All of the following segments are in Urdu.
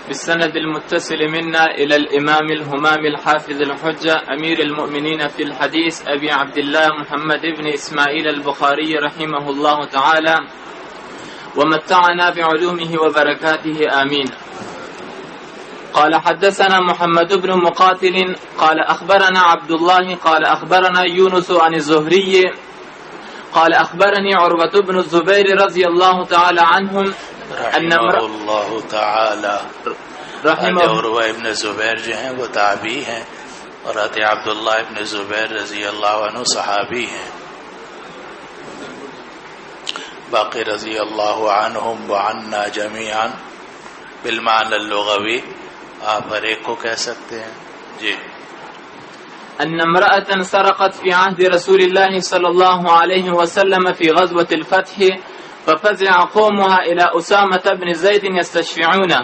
بالسند المتصل منا إلى الإمام الهمام الحافظ الحجة أمير المؤمنين في الحديث أبي عبد الله محمد بن إسماعيل البخاري رحمه الله تعالى ومتعنا بعلومه وبركاته آمين. قال حدثنا محمد بن مقاتل قال أخبرنا عبد الله قال أخبرنا يونس عن الزهري قال أخبرني عروة بن الزبير رضي الله تعالى عنهم رحمه الله تعالى عروة ابن زبیر جو ہیں وہ تابعی ہیں اور حضرت عبداللہ ابن زبیر رضی اللہ عنہ صحابی ہیں. باقی رضی اللہ عنہم وعنا جميعا بالمعنى اللغوی آپ ہر ایک کو کہہ سکتے ہیں. جی. أن امرأة سرقت في عهد رسول الله صلى الله عليه وسلم في غزوة الفتح ففزع قومها إلى أسامة بن زيد يستشفعونه.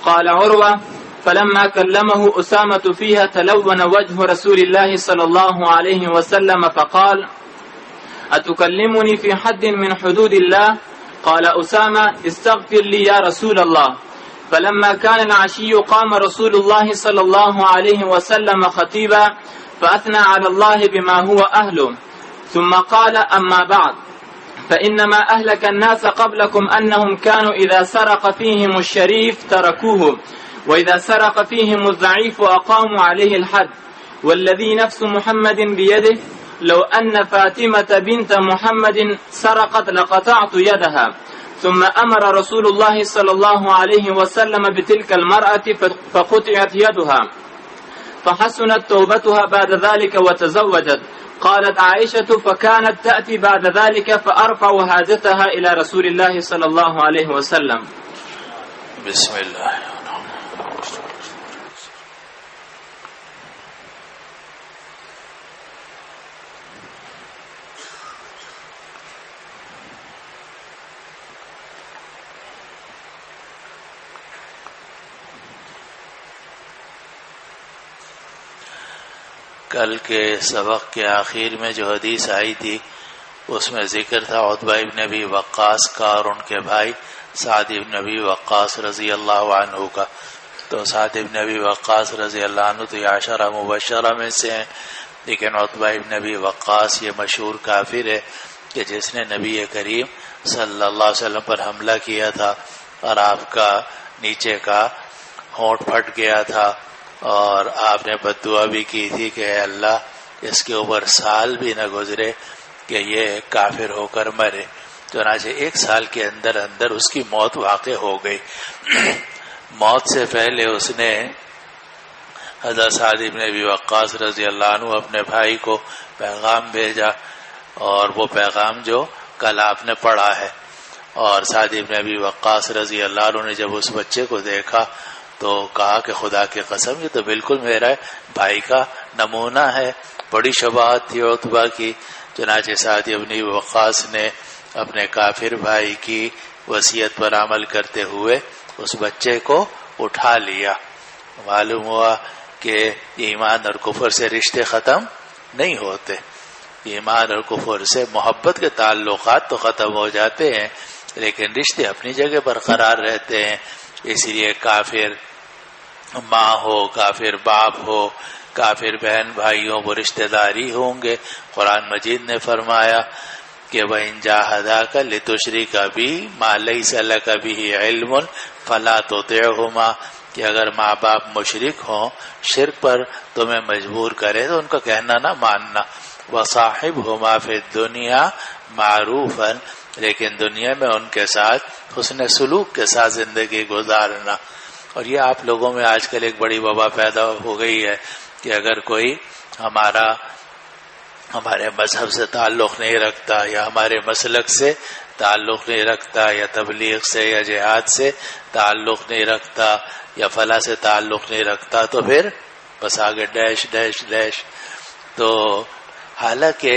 قال عروة فلما كلمه أسامة فيها تلون وجه رسول الله صلى الله عليه وسلم فقال أتكلمني في حد من حدود الله؟ قال أسامة استغفر لي يا رسول الله. فلما كان العشي قام رسول الله صلى الله عليه وسلم خطيبا فأثنى على الله بما هو أهله ثم قال أما بعد فإنما أهلك الناس قبلكم أنهم كانوا إذا سرق فيهم الشريف تركوه وإذا سرق فيهم الضعيف أقاموا عليه الحد والذي نفس محمد بيده لو أن فاطمة بنت محمد سرقت لقطعت يدها. ثم أمر رسول الله صلى الله عليه وسلم بتلك المرأة فقطعت يدها فحسنت توبتها بعد ذلك وتزوجت. قالت عائشة فكانت تأتي بعد ذلك فأرفع حاجتها إلى رسول الله صلى الله عليه وسلم. بسم الله. کل کے سبق کے آخر میں جو حدیث آئی تھی اس میں ذکر تھا عتبہ ابن ابی وقاص کا اور ان کے بھائی سعد ابن ابی وقاص رضی اللہ عنہ کا. تو سعد ابن ابی وقاص رضی اللہ عنہ تو یہ عشرہ مبشرہ میں سے ہیں، لیکن عتبہ ابن ابی وقاص یہ مشہور کافر ہے کہ جس نے نبی کریم صلی اللہ علیہ وسلم پر حملہ کیا تھا اور آپ کا نیچے کا ہونٹ پھٹ گیا تھا اور آپ نے بد دعا بھی کی تھی کہ اے اللہ اس کے اوپر سال بھی نہ گزرے کہ یہ کافر ہو کر مرے. چنانچہ 1 سال کے اندر اندر اس کی موت واقع ہو گئی. موت سے پہلے اس نے حضرت سعد بن ابی وقاص رضی اللہ عنہ اپنے بھائی کو پیغام بھیجا اور وہ پیغام جو کل آپ نے پڑھا ہے. اور سعد بن ابی وقاص رضی اللہ عنہ نے جب اس بچے کو دیکھا تو کہا کہ خدا کی قسم یہ تو بالکل میرا بھائی کا نمونہ ہے. بڑی شباہت تھی عتبہ کی. چنانچہ سعد بن ابی وقاص نے اپنے کافر بھائی کی وصیت پر عمل کرتے ہوئے اس بچے کو اٹھا لیا. معلوم ہوا کہ ایمان اور کفر سے رشتے ختم نہیں ہوتے. ایمان اور کفر سے محبت کے تعلقات تو ختم ہو جاتے ہیں لیکن رشتے اپنی جگہ برقرار رہتے ہیں. اس لیے کافر ماں ہو، کافر باپ ہو، کافر بہن بھائیوں وہ رشتہ داری ہوں گے. قرآن مجید نے فرمایا کہ وَإِن جَاهَدَاكَ لِتُشْرِكَ بِي مَا لَيْسَ لَكَ بِهِ عِلْمٌ فَلَا تُطِعْهُمَا کہ اگر ماں باپ مشرک ہوں، شرک پر تمہیں مجبور کرے تو ان کا کہنا نہ ماننا. وَصَاحِبْهُمَا فِي الدُّنْيَا مَعْرُوفًا لیکن دنیا میں ان کے ساتھ حسن سلوک کے ساتھ زندگی گزارنا. اور یہ آپ لوگوں میں آج کل ایک بڑی وبا پیدا ہو گئی ہے کہ اگر کوئی ہمارے مذہب سے تعلق نہیں رکھتا یا ہمارے مسلک سے تعلق نہیں رکھتا یا تبلیغ سے یا جہاد سے تعلق نہیں رکھتا یا فلاں سے تعلق نہیں رکھتا تو پھر بس آگے ڈیش ڈیش ڈیش. تو حالانکہ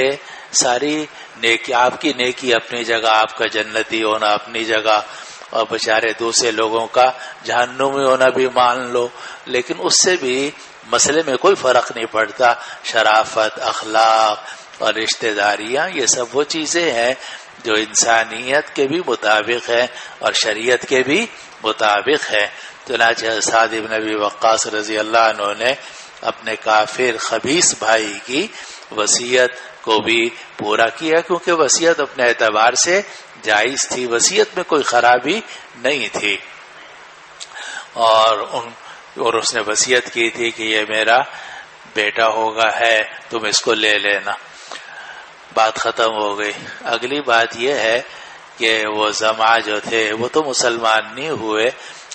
ساری نیکی، آپ کی نیکی اپنی جگہ، آپ کا جنتی ہونا اپنی جگہ اور بچارے دوسرے لوگوں کا جہنمی ہونا بھی مان لو، لیکن اس سے بھی مسئلے میں کوئی فرق نہیں پڑتا. شرافت، اخلاق اور رشتہ داریاں یہ سب وہ چیزیں ہیں جو انسانیت کے بھی مطابق ہیں اور شریعت کے بھی مطابق ہے۔ چنانچہ سعد بن ابی وقاص رضی اللہ عنہ نے اپنے کافر خبیث بھائی کی وصیت کو بھی پورا کیا، کیونکہ وصیت اپنے اعتبار سے جائز تھی، وصیت میں کوئی خرابی نہیں تھی، اور اس نے وصیت کی تھی کہ یہ میرا بیٹا ہوگا ہے، تم اس کو لے لینا۔ بات ختم ہو گئی۔ اگلی بات یہ ہے کہ وہ زمعہ جو تھے وہ تو مسلمان نہیں ہوئے،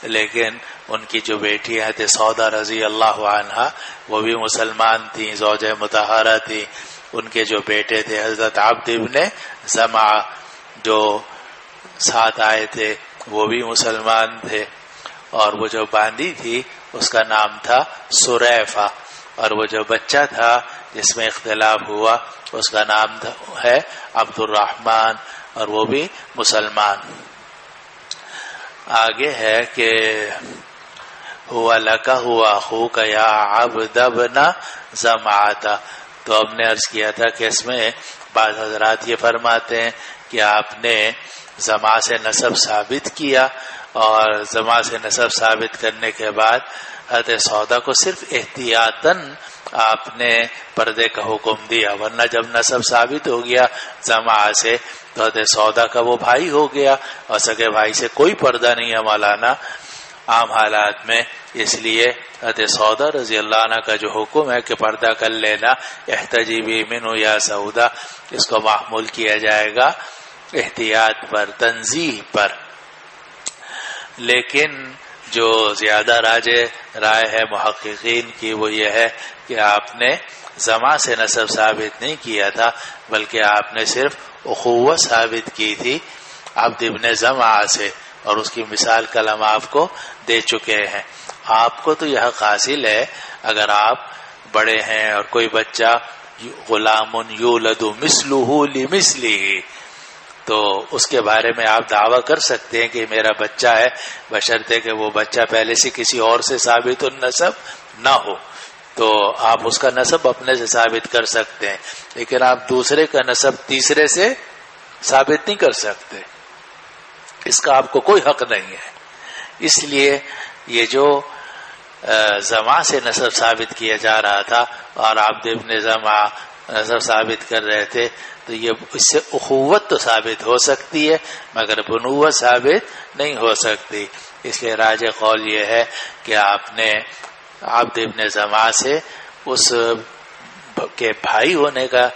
لیکن ان کی جو بیٹیاں تھے سودا رضی اللہ عنہا وہ بھی مسلمان تھیں، زوجہ مطہرہ تھی۔ ان کے جو بیٹے تھے حضرت عبد ابن زمعہ جو ساتھ آئے تھے وہ بھی مسلمان تھے، اور وہ جو باندی تھی اس کا نام تھا سریفہ، اور وہ جو بچہ تھا جس میں اختلاف ہوا اس کا نام ہے عبد الرحمن، اور وہ بھی مسلمان۔ آگے ہے کہ ہوا لکا ہوا اخوک یا عبد ابن زمعہ، تو ہم نے عرض کیا تھا کہ اس میں بعض حضرات یہ فرماتے ہیں کہ آپ نے زمعہ سے نسب ثابت کیا، اور زمعہ سے نسب ثابت کرنے کے بعد حضرت سودا کو صرف احتیاطاً آپ نے پردے کا حکم دیا، ورنہ جب نسب ثابت ہو گیا زمعہ سے تو حضرت سودا کا وہ بھائی ہو گیا، اور سگے بھائی سے کوئی پردہ نہیں ہے مولانا عام حالات میں۔ اس لیے حضرت سودا رضی اللہ عنہ کا جو حکم ہے کہ پردہ کر لینا، احتجبی منہ یا سودا، اس کو محمول کیا جائے گا احتیاط پر، تنزیہ پر۔ لیکن جو زیادہ رائے ہے محققین کی وہ یہ ہے کہ آپ نے زمعہ سے نسب ثابت نہیں کیا تھا، بلکہ آپ نے صرف اخوت ثابت کی تھی عبد ابن زمعہ سے، اور اس کی مثال کل ہم آپ کو دے چکے ہیں۔ آپ کو تو یہ حق حاصل ہے، اگر آپ بڑے ہیں اور کوئی بچہ غلام یولد مثلہ لمثلہ، تو اس کے بارے میں آپ دعویٰ کر سکتے ہیں کہ میرا بچہ ہے، بشرطے کہ وہ بچہ پہلے سے کسی اور سے ثابت النسب نہ ہو، تو آپ اس کا نسب اپنے سے ثابت کر سکتے ہیں، لیکن آپ دوسرے کا نسب تیسرے سے ثابت نہیں کر سکتے، اس کا آپ کو کوئی حق نہیں ہے۔ اس لیے یہ جو زمعہ سے نسب ثابت کیا جا رہا تھا اور عبد ابن زمعہ نسب ثابت کر رہے تھے، تو یہ اس سے اخوت تو ثابت ہو سکتی ہے مگر بنوت ثابت نہیں ہو سکتی۔ اس لیے راجح قول یہ ہے کہ آپ نے عبد ابن زمعہ سے اس کے بھائی ہونے کا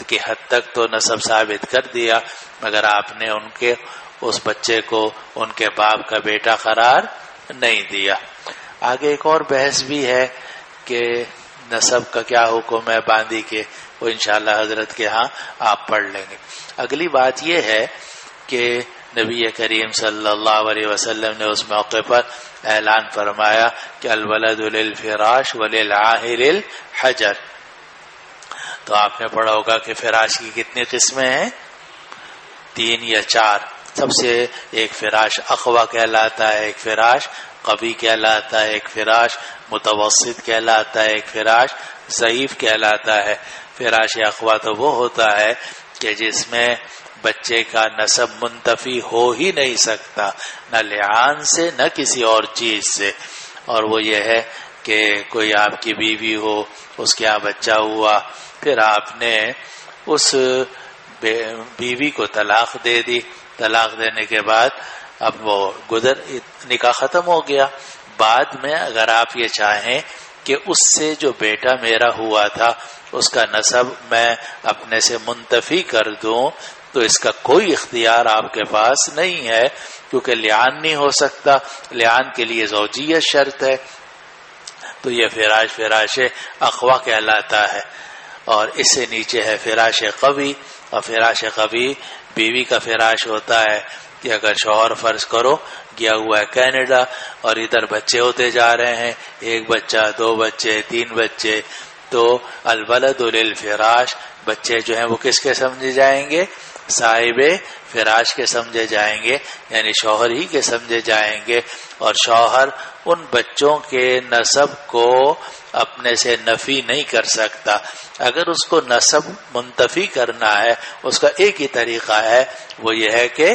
کی حد تک تو نسب ثابت کر دیا، مگر آپ نے ان کے اس بچے کو ان کے باپ کا بیٹا قرار نہیں دیا۔ آگے ایک اور بحث بھی ہے کہ نسب کا کیا حکم ہے باندی کے، وہ انشاءاللہ حضرت کے ہاں آپ پڑھ لیں گے۔ اگلی بات یہ ہے کہ نبی کریم صلی اللہ علیہ وسلم نے اس موقع پر اعلان فرمایا کہ الولد للفراش وللعاہر الحجر، تو آپ نے پڑھا ہوگا کہ فراش کی کتنی قسمیں ہیں، 3 یا 4۔ سب سے ایک فراش اقوی کہلاتا ہے، ایک فراش قوی کہلاتا ہے، ایک فراش متوسط کہلاتا ہے، ایک فراش ضعیف کہلاتا ہے۔ فراش اقوی تو وہ ہوتا ہے کہ جس میں بچے کا نسب منتفی ہو ہی نہیں سکتا، نہ لعان سے نہ کسی اور چیز سے، اور وہ یہ ہے کہ کوئی آپ کی بیوی ہو، اس کے یہاں بچہ ہوا، پھر آپ نے اس بیوی کو طلاق دے دی، طلاق دینے کے بعد اب وہ نکاح ختم ہو گیا، بعد میں اگر آپ یہ چاہیں کہ اس سے جو بیٹا میرا ہوا تھا اس کا نسب میں اپنے سے منتفی کر دوں تو اس کا کوئی اختیار آپ کے پاس نہیں ہے، کیونکہ لعان نہیں ہو سکتا، لعان کے لیے زوجیت شرط ہے، تو یہ فراش اقوی کہلاتا ہے۔ اور اس سے نیچے ہے فراش قوی، اور فراش قوی بیوی کا فراش ہوتا ہے کہ اگر شوہر فرض کرو گیا ہوا ہے کینیڈا اور ادھر بچے ہوتے جا رہے ہیں، 1 بچہ 2 بچے 3 بچے، تو الولد للفراش، بچے جو ہیں وہ کس کے سمجھے جائیں گے، صاحب فراش کے سمجھے جائیں گے، یعنی شوہر ہی کے سمجھے جائیں گے، اور شوہر ان بچوں کے نسب کو اپنے سے نفی نہیں کر سکتا۔ اگر اس کو نسب منتفی کرنا ہے اس کا ایک ہی طریقہ ہے، وہ یہ ہے کہ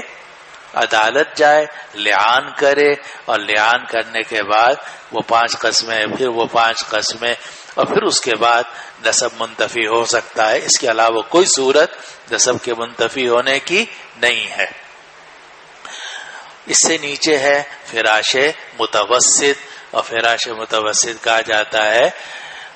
عدالت جائے، لعان کرے، اور لعان کرنے کے بعد وہ 5 قسمیں، پھر وہ 5 قسمیں، اور پھر اس کے بعد نسب منتفی ہو سکتا ہے. اس کے علاوہ کوئی صورت نسب کے منتفی ہونے کی نہیں ہے. اس سے نیچے ہے فراش متوسط، اور فراش متوسط کہا جاتا ہے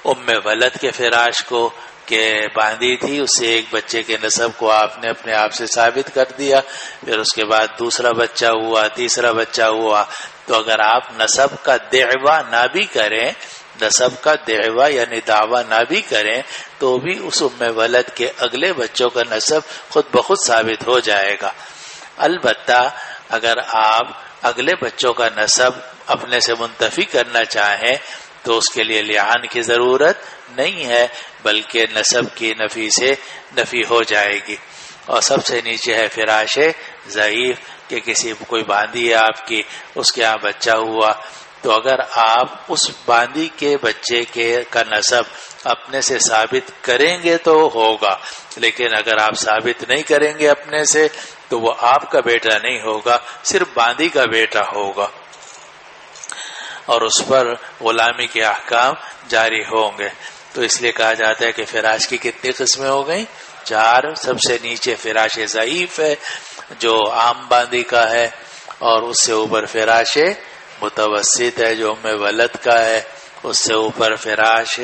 ام ولد کے فراش کو، کہ باندھی تھی، اس سے ایک بچے کے نسب کو آپ نے اپنے آپ سے ثابت کر دیا، پھر اس کے بعد دوسرا بچہ ہوا، تیسرا بچہ ہوا. تو اگر آپ نسب کا دعویٰ نہ بھی کریں، نسب کا دعویٰ یعنی دعویٰ نہ بھی کریں، تو بھی اس ام ولد کے اگلے بچوں کا نسب خود بخود ثابت ہو جائے گا. البتہ اگر آپ اگلے بچوں کا نسب اپنے سے منتفی کرنا چاہیں تو اس کے لیے لعان کی ضرورت نہیں ہے، بلکہ نسب کی نفی سے نفی ہو جائے گی. اور سب سے نیچے ہے فراش ضعیف، کہ کسی کوئی باندھی ہے آپ کی، اس کے یہاں بچہ ہوا، تو اگر آپ اس باندھی کے بچے کا نسب اپنے سے ثابت کریں گے تو ہوگا، لیکن اگر آپ ثابت نہیں کریں گے اپنے سے تو وہ آپ کا بیٹا نہیں ہوگا، صرف باندھی کا بیٹا ہوگا، اور اس پر غلامی کے احکام جاری ہوں گے. تو اس لیے کہا جاتا ہے کہ فراش کی کتنی قسمیں ہو گئیں؟ 4. سب سے نیچے فراش ضعیف ہے جو عام باندھی کا ہے، اور اس سے اوپر فراش متوسط ہے جو ام ولد کا ہے، اس سے اوپر فراش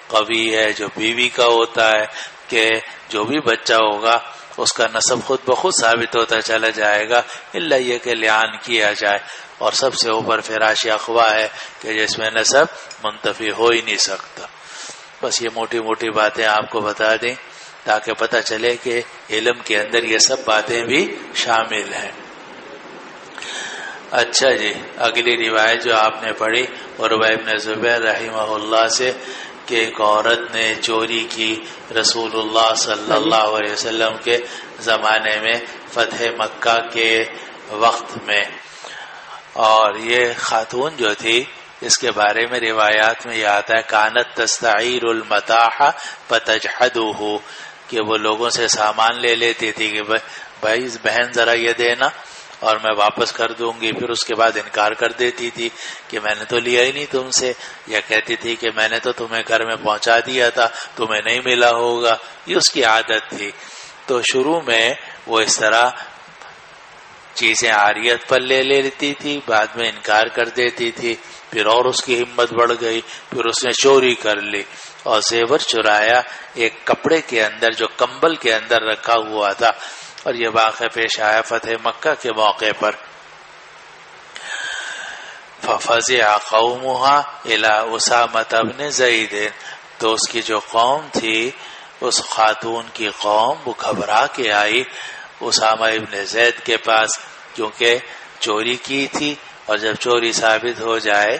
قوی ہے جو بیوی کا ہوتا ہے، کہ جو بھی بچہ ہوگا اس کا نسب خود بخود ثابت ہوتا چلا جائے گا، الا یہ کہ لعان کیا جائے. اور سب سے اوپر فراش اخوا ہے کہ جس میں نسب منتفی ہو ہی نہیں سکتا. بس یہ موٹی موٹی باتیں آپ کو بتا دیں تاکہ پتہ چلے کہ علم کے اندر یہ سب باتیں بھی شامل ہیں. اچھا جی، اگلی روایت جو آپ نے پڑھی عروہ ابن زبیر رحمہ اللہ سے کہ ایک عورت نے چوری کی رسول اللہ صلی اللہ علیہ وسلم کے زمانے میں فتح مکہ کے وقت میں، اور یہ خاتون جو تھی اس کے بارے میں روایات میں یہ آتا ہے کانت تستعیر المتاع فتجحدہ، کہ وہ لوگوں سے سامان لے لیتی تھی کہ بھائی بہن ذرا یہ دینا اور میں واپس کر دوں گی، پھر اس کے بعد انکار کر دیتی تھی کہ میں نے تو لیا ہی نہیں تم سے، یا کہتی تھی کہ میں نے تو تمہیں گھر میں پہنچا دیا تھا، تمہیں نہیں ملا ہوگا. یہ اس کی عادت تھی. تو شروع میں وہ اس طرح چیزیں عاریت پر لے لیتی تھی، بعد میں انکار کر دیتی تھی، پھر اور اس کی ہمت بڑھ گئی، پھر اس نے چوری کر لی اور زیور چرایا ایک کپڑے کے اندر جو کمبل کے اندر رکھا ہوا تھا. اور یہ واقعہ پیش آیا فتح مکہ کے موقع پر. ففزع قومها الى اسامہ بن زید، تو اس کی جو قوم تھی، اس خاتون کی قوم، وہ گھبرا کے آئی اسامہ ابن زید کے پاس، کیونکہ چوری کی تھی، اور جب چوری ثابت ہو جائے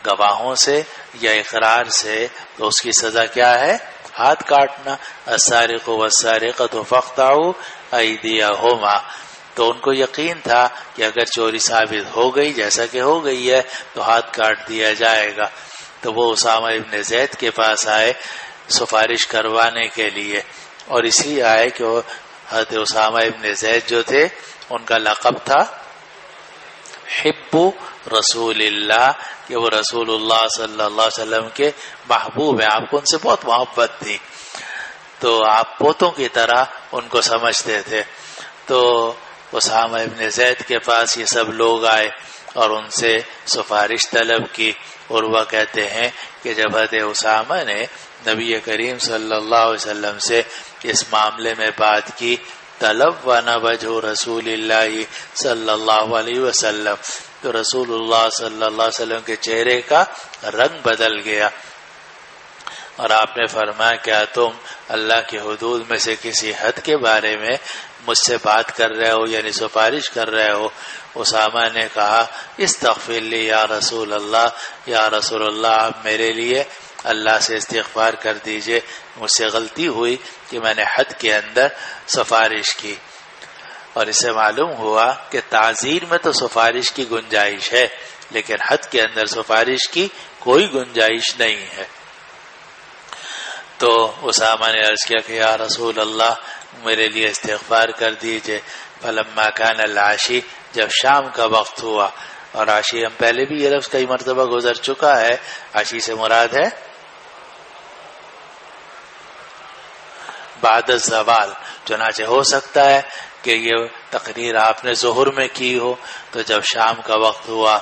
گواہوں سے یا اقرار سے تو اس کی سزا کیا ہے؟ ہاتھ کاٹنا. السارق والسارقۃ فاقطعوا ایدیہما. تو ان کو یقین تھا کہ اگر چوری ثابت ہو گئی، جیسا کہ ہو گئی ہے، تو ہاتھ کاٹ دیا جائے گا. تو وہ اسامہ ابن زید کے پاس آئے سفارش کروانے کے لیے، اور اس لیے آئے کہ وہ حضرت اسامہ ابن زید جو تھے ان کا لقب تھا حب رسول اللہ، کہ وہ رسول اللہ صلی اللہ علیہ وسلم کے محبوب ہیں، آپ کو ان سے بہت محبت تھی، تو آپ پوتوں کی طرح ان کو سمجھتے تھے. تو اسامہ ابن زید کے پاس یہ سب لوگ آئے اور ان سے سفارش طلب کی. اور وہ کہتے ہیں کہ جب حضرت اسامہ نے نبی کریم صلی اللہ علیہ وسلم سے اس معاملے میں بات کی، طلب وانا وجہ رسول اللہ صلی اللہ علیہ وسلم، تو رسول اللہ صلی اللہ علیہ وسلم کے چہرے کا رنگ بدل گیا، اور آپ نے فرمایا کیا تم اللہ کی حدود میں سے کسی حد کے بارے میں مجھ سے بات کر رہے ہو، یعنی سفارش کر رہے ہو؟ اسامہ نے کہا استغفر لی یا رسول اللہ، یا رسول اللہ آپ میرے لیے اللہ سے استغفار کر دیجئے، مجھ سے غلطی ہوئی کہ میں نے حد کے اندر سفارش کی. اور اسے معلوم ہوا کہ تعزیر میں تو سفارش کی گنجائش ہے، لیکن حد کے اندر سفارش کی کوئی گنجائش نہیں ہے. تو اسامہ نے عرض کیا کہ یا رسول اللہ میرے لیے استغفار کر دیجئے. فلما کان العشی، جب شام کا وقت ہوا. اور عشی ہم پہلے بھی یہ لفظ کئی مرتبہ گزر چکا ہے. عشی سے مراد ہے بعد الزوال. چنانچہ ہو سکتا ہے کہ یہ تقریر آپ نے ظہر میں کی ہو، تو جب شام کا وقت ہوا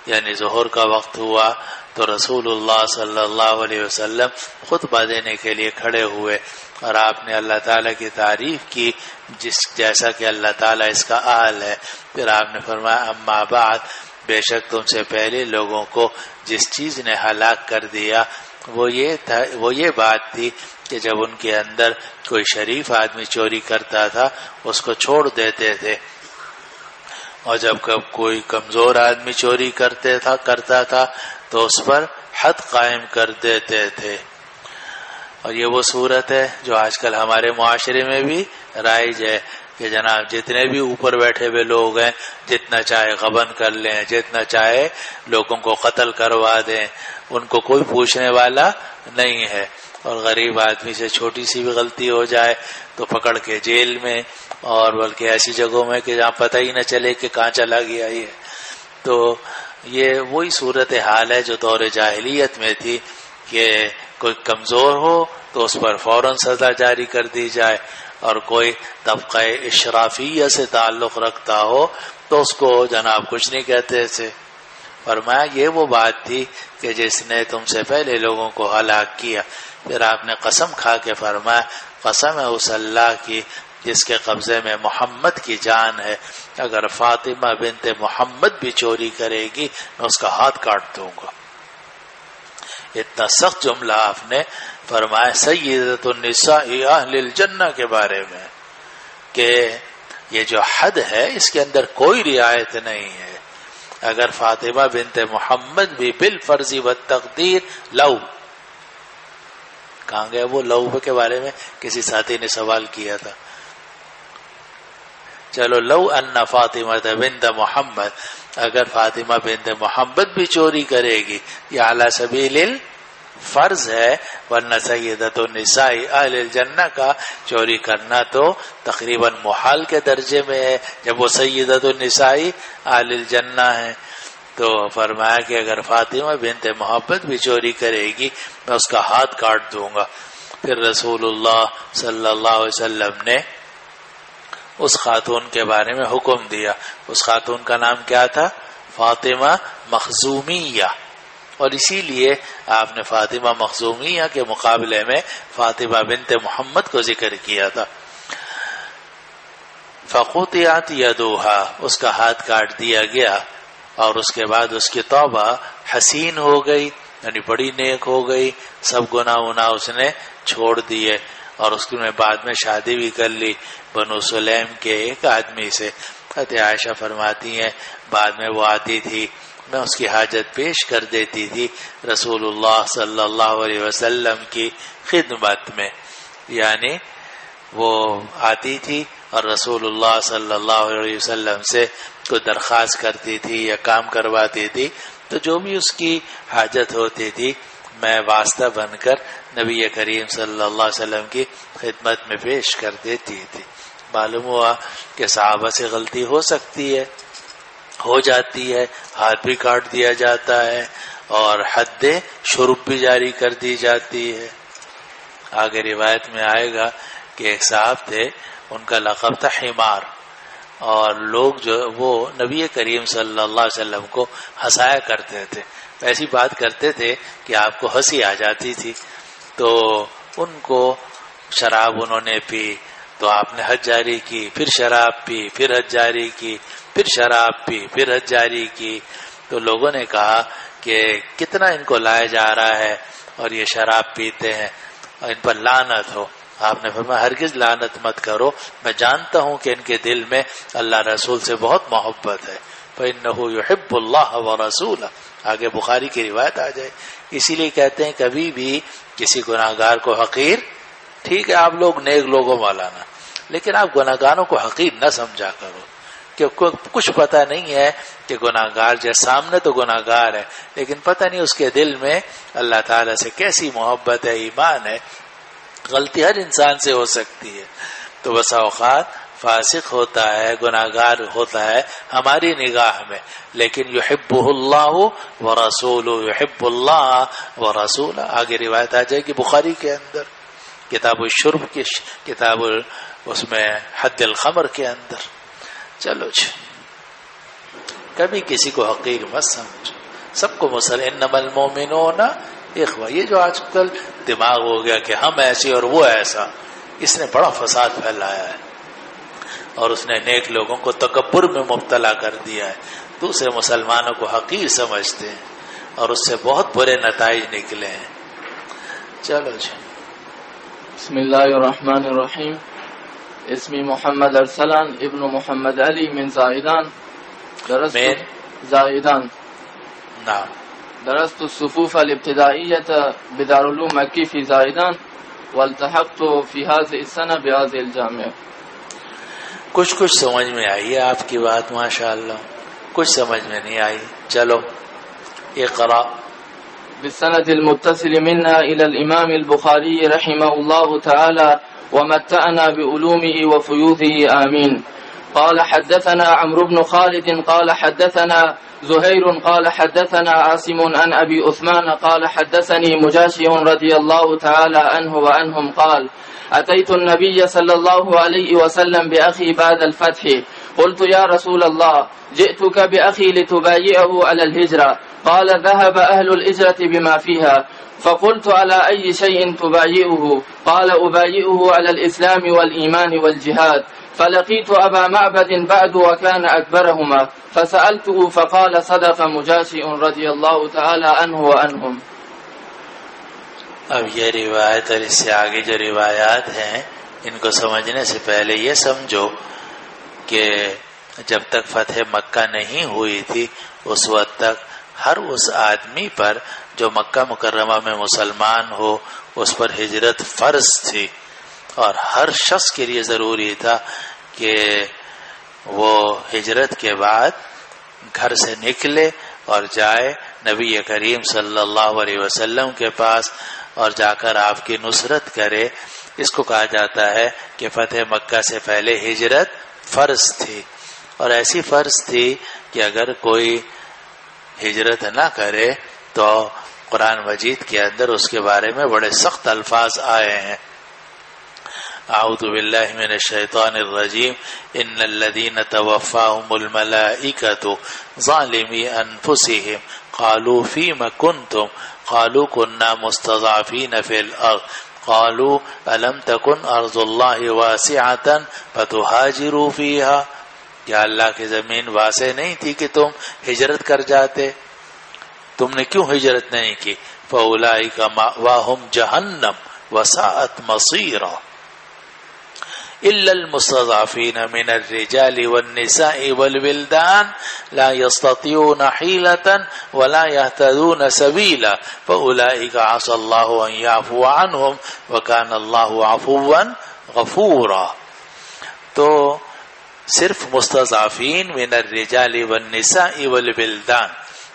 یعنی ظہر کا وقت ہوا تو رسول اللہ صلی اللہ علیہ وسلم خطبہ دینے کے لیے کھڑے ہوئے اور آپ نے اللہ تعالیٰ کی تعریف کی جیسا کہ اللہ تعالیٰ اس کا اہل ہے. پھر آپ نے فرمایا اما بعد، بے شک تم سے پہلے لوگوں کو جس چیز نے ہلاک کر دیا وہ یہ بات تھی کہ جب ان کے اندر کوئی شریف آدمی چوری کرتا تھا اس کو چھوڑ دیتے تھے، اور جب کوئی کمزور آدمی چوری کرتا تھا تو اس پر حد قائم کر دیتے تھے. اور یہ وہ صورت ہے جو آج کل ہمارے معاشرے میں بھی رائج ہے کہ جناب جتنے بھی اوپر بیٹھے ہوئے لوگ ہیں جتنا چاہے غبن کر لیں، جتنا چاہے لوگوں کو قتل کروا دیں، ان کو کوئی پوچھنے والا نہیں ہے. اور غریب آدمی سے چھوٹی سی بھی غلطی ہو جائے تو پکڑ کے جیل میں، اور بلکہ ایسی جگہوں میں کہ جہاں پتہ ہی نہ چلے کہ کہاں چلا گیا یہ. تو یہ وہی صورت حال ہے جو دور جاہلیت میں تھی کہ کوئی کمزور ہو تو اس پر فوراً سزا جاری کر دی جائے، اور کوئی طبقہ اشرافیہ سے تعلق رکھتا ہو تو اس کو جناب کچھ نہیں کہتے تھے. فرمایا یہ وہ بات تھی کہ جس نے تم سے پہلے لوگوں کو ہلاک کیا. پھر آپ نے قسم کھا کے فرمایا قسم ہے اس اللہ کی جس کے قبضے میں محمد کی جان ہے، اگر فاطمہ بنت محمد بھی چوری کرے گی میں اس کا ہاتھ کاٹ دوں گا. اتنا سخت جملہ آپ نے فرمایا سیدۃ النساء اہل الجنہ کے بارے میں کہ یہ جو حد ہے اس کے اندر کوئی رعایت نہیں ہے. اگر فاطمہ بنت محمد بھی بالفرض والتقدیر لو، کہاں گئے وہ لو کے بارے میں کسی ساتھی نے سوال کیا تھا. چلو لو ان فاطمہ بنت محمد، اگر فاطمہ بنت محمد بھی چوری کرے گی یہ اعلی سبیل فرض ہے، ورنہ سیدۃ النساء اہل الجنہ کا چوری کرنا تو تقریباً محال کے درجے میں ہے جب وہ سیدۃ النساء اہل الجنہ ہے. تو فرمایا کہ اگر فاطمہ بنت محمد بھی چوری کرے گی میں اس کا ہاتھ کاٹ دوں گا. پھر رسول اللہ صلی اللہ علیہ وسلم نے اس خاتون کے بارے میں حکم دیا. اس خاتون کا نام کیا تھا؟ فاطمہ مخزومیہ. اور اسی لیے آپ نے فاطمہ مخزومیہ کے مقابلے میں فاطمہ بنت محمد کو ذکر کیا تھا. فقطعت یدوہا، اس کا ہاتھ کاٹ دیا گیا، اور اس کے بعد اس کی توبہ حسین ہو گئی، یعنی بڑی نیک ہو گئی. سب گناہ اس نے چھوڑ دیے، اور اس نے بعد میں شادی بھی کر لی بنو سلیم کے ایک آدمی سے. عائشہ فرماتی ہیں بعد میں وہ آتی تھی، میں اس کی حاجت پیش کر دیتی تھی رسول اللہ صلی اللہ علیہ وسلم کی خدمت میں. یعنی وہ آتی تھی اور رسول اللہ صلی اللہ علیہ وسلم سے کوئی درخواست کرتی تھی یا کام کرواتی تھی، تو جو بھی اس کی حاجت ہوتی تھی میں واسطہ بن کر نبی کریم صلی اللہ علیہ وسلم کی خدمت میں پیش کر دیتی تھی. معلوم ہوا کہ صحابہ سے غلطی ہو سکتی ہے، ہو جاتی ہے، ہاتھ بھی کاٹ دیا جاتا ہے اور حد شرب بھی جاری کر دی جاتی ہے. آگے روایت میں آئے گا کہ ایک صاحب تھے، ان کا لقب تھا حمار، اور لوگ جو وہ نبی کریم صلی اللہ علیہ وسلم کو ہنسایا کرتے تھے. ایسی بات کرتے تھے کہ آپ کو ہنسی آ جاتی تھی. تو ان کو شراب انہوں نے پی تو آپ نے حد جاری کی، پھر شراب پی، پھر حد جاری کی، پھر شراب پی، پھر حد جاری کی. تو لوگوں نے کہا کہ کتنا ان کو لایا جا رہا ہے اور یہ شراب پیتے ہیں اور ان پر لعنت ہو. آپ نے فرمایا ہرگز لعنت مت کرو، میں جانتا ہوں کہ ان کے دل میں اللہ رسول سے بہت محبت ہے. فَإِنَّهُ يُحِبُّ اللَّهَ وَرَسُولَهُ، آگے بخاری کی روایت آ جائے. اسی لیے کہتے ہیں کبھی بھی کسی گناہگار کو حقیر، ٹھیک ہے آپ لوگ نیک لوگوں مولانا، لیکن آپ گناہگاروں کو حقیر نہ سمجھا کرو، کہ کچھ پتہ نہیں ہے کہ گناہگار جو سامنے تو گناہگار ہے لیکن پتہ نہیں اس کے دل میں اللہ تعالیٰ سے کیسی محبت ہے، ایمان ہے. غلطی ہر انسان سے ہو سکتی ہے. تو بسا اوقات فاسق ہوتا ہے، گناہگار ہوتا ہے ہماری نگاہ میں، لیکن یحبہ اللہ ورسولہ، یحب اللہ ورسولہ. آگے روایت آ جائے گی بخاری کے اندر، کتاب الشرب کی کتاب اس میں حد الخمر کے اندر. چلو جی، کبھی کسی کو حقیر مت سمجھو، سب کو انما المؤمنون اخوہ. یہ جو آج کل دماغ ہو گیا کہ ہم ایسے اور وہ ایسا، اس نے بڑا فساد پھیلایا ہے اور اس نے نیک لوگوں کو تکبر میں مبتلا کر دیا ہے. دوسرے مسلمانوں کو حقیر سمجھتے ہیں اور اس سے بہت برے نتائج نکلے ہیں. چلو جی. بسم اللہ الرحمن الرحیم. اسمی محمد ارسلان ابن محمد علی من زائدان. نعم. درست الصفوف الابتدائیة بدارالعلوم مکی فی زائدان والتحقت فی هذه السنة بهذه الجامعة. کچھ سمجھ میں آئی ہے آپ کی بات ماشاءاللہ، کچھ سمجھ میں نہیں آئی. چلو اقرا. بالسند المتصل منا إلى الإمام البخاري رحمه الله تعالى ومتعنا بعلومه وفيوضه آمين. قال حدثنا عمرو بن خالد قال حدثنا زهير قال حدثنا عاصم عن أبي عثمان قال حدثني مجاشي رضي الله تعالى عنه وعنهم قال أتيت النبي صلى الله عليه وسلم بأخي بعد الفتح قلت يا رسول الله جئتك بأخي لتبايعه على الهجرة قال ذهب أهل الهجرة بما فيها فقلت على أي شيء تبايعه قال أبايعه على الإسلام والإيمان والجهاد فلقيت أبا معبد بعد وكان أكبرهما فسألته فقال صدق مجاشع رضي الله تعالى عنه وعنهم. اب یہ روایت اور اس سے آگے جو روایات ہیں ان کو سمجھنے سے پہلے یہ سمجھو کہ جب تک فتح مکہ نہیں ہوئی تھی اس وقت تک ہر اس آدمی پر جو مکہ مکرمہ میں مسلمان ہو اس پر ہجرت فرض تھی، اور ہر شخص کے لیے ضروری تھا کہ وہ ہجرت کے بعد گھر سے نکلے اور جائے نبی کریم صلی اللہ علیہ وسلم کے پاس اور جا کر آپ کی نصرت کرے. اس کو کہا جاتا ہے کہ فتح مکہ سے پہلے ہجرت فرض تھی، اور ایسی فرض تھی کہ اگر کوئی ہجرت نہ کرے تو قرآن مجید کے اندر اس کے بارے میں بڑے سخت الفاظ آئے ہیں. اعوذ باللہ من الشیطان الرجیم ان الذین توفاهم الملائکۃ ظالمی انفسهم قالوا فیم کنتم قالوا كنا مستضعفین فی الارض قالوا الم تکن ارض اللہ واسعۃ فتہاجروا فیہا. کیا اللہ کی زمین واسع نہیں تھی کہ تم ہجرت کر جاتے؟ تم نے کیوں ہجرت نہیں کی؟ فاولئک مأواہم جہنم وساءت مصیرا إلا المستضعفين من الرجال والنساء والولدان لا يستطيعون حيلة ولا يهتدون سبيلا فأولئك عسى الله أن يعفو عنهم وكان الله عفوا غفورا. تو صرف مستضعفین من الرجال والنساء والولدان،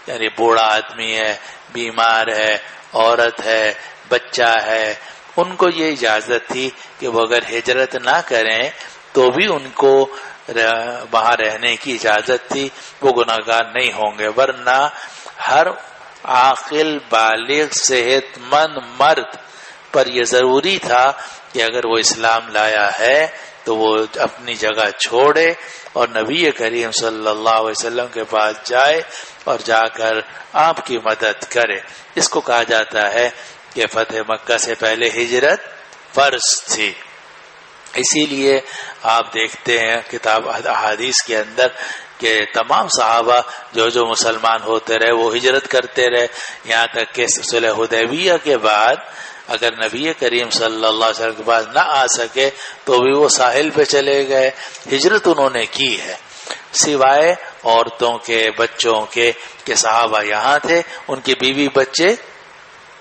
یعنی بوڑھا آدمی ہے، بیمار ہے، عورت ہے، بچہ ہے، ان کو یہ اجازت تھی کہ وہ اگر ہجرت نہ کریں تو بھی ان کو وہاں رہنے کی اجازت تھی، وہ گناہگار نہیں ہوں گے. ورنہ ہر عاقل بالغ صحت مند مرد پر یہ ضروری تھا کہ اگر وہ اسلام لایا ہے تو وہ اپنی جگہ چھوڑے اور نبی کریم صلی اللہ علیہ وسلم کے پاس جائے اور جا کر آپ کی مدد کرے. اس کو کہا جاتا ہے کہ فتح مکہ سے پہلے ہجرت فرض تھی. اسی لیے آپ دیکھتے ہیں کتاب احادیث کے اندر کہ تمام صحابہ جو مسلمان ہوتے رہے وہ ہجرت کرتے رہے، یہاں تک کہ صلح حدیبیہ کے بعد اگر نبی کریم صلی اللہ علیہ وسلم کے پاس نہ آ سکے تو بھی وہ ساحل پہ چلے گئے. ہجرت انہوں نے کی ہے، سوائے عورتوں کے، بچوں کے کہ صحابہ یہاں تھے، ان کے بیوی بچے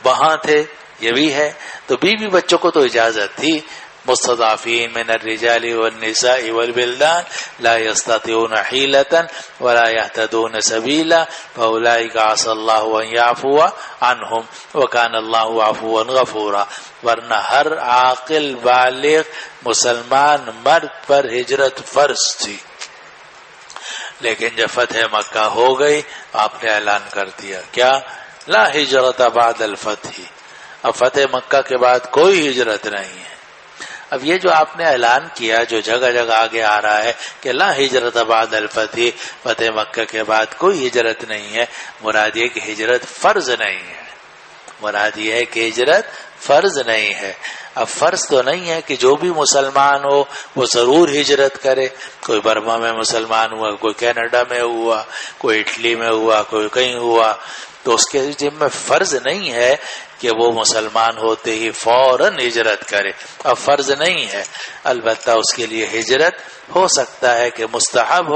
وہاں تھے، یہ بھی ہے. تو بیوی بچوں کو تو اجازت تھی، مستضعفین من الرجال والنساء والبلدان لا يستطيعون حيلة ولا يهتدون سبيلا فأولئك عسى الله أن يعفو عنهم وكان الله عفوا غفورا. ورنہ ہر عاقل بالغ مسلمان مرد پر ہجرت فرض تھی، لیکن جب فتح مکہ ہو گئی آپ نے اعلان کر دیا کیا؟ لا ہجرت بعد الفتح. اب فتح مکہ کے بعد کوئی ہجرت نہیں ہے. اب یہ جو آپ نے اعلان کیا جو جگہ جگہ آگے آ رہا ہے کہ لا ہجرت بعد الفتح، فتح مکہ کے بعد کوئی ہجرت نہیں ہے، مراد یہ کہ ہجرت فرض نہیں ہے. مراد یہ ہے کہ ہجرت فرض نہیں ہے. اب فرض تو نہیں ہے کہ جو بھی مسلمان ہو وہ ضرور ہجرت کرے. کوئی برما میں مسلمان ہوا، کوئی کینیڈا میں ہوا، کوئی اٹلی میں ہوا، کوئی کہیں ہوا، تو اس کے ذمہ فرض نہیں ہے کہ وہ مسلمان ہوتے ہی فوراً ہجرت کرے. اب فرض نہیں ہے، البتہ اس کے لیے ہجرت ہو سکتا ہے کہ مستحب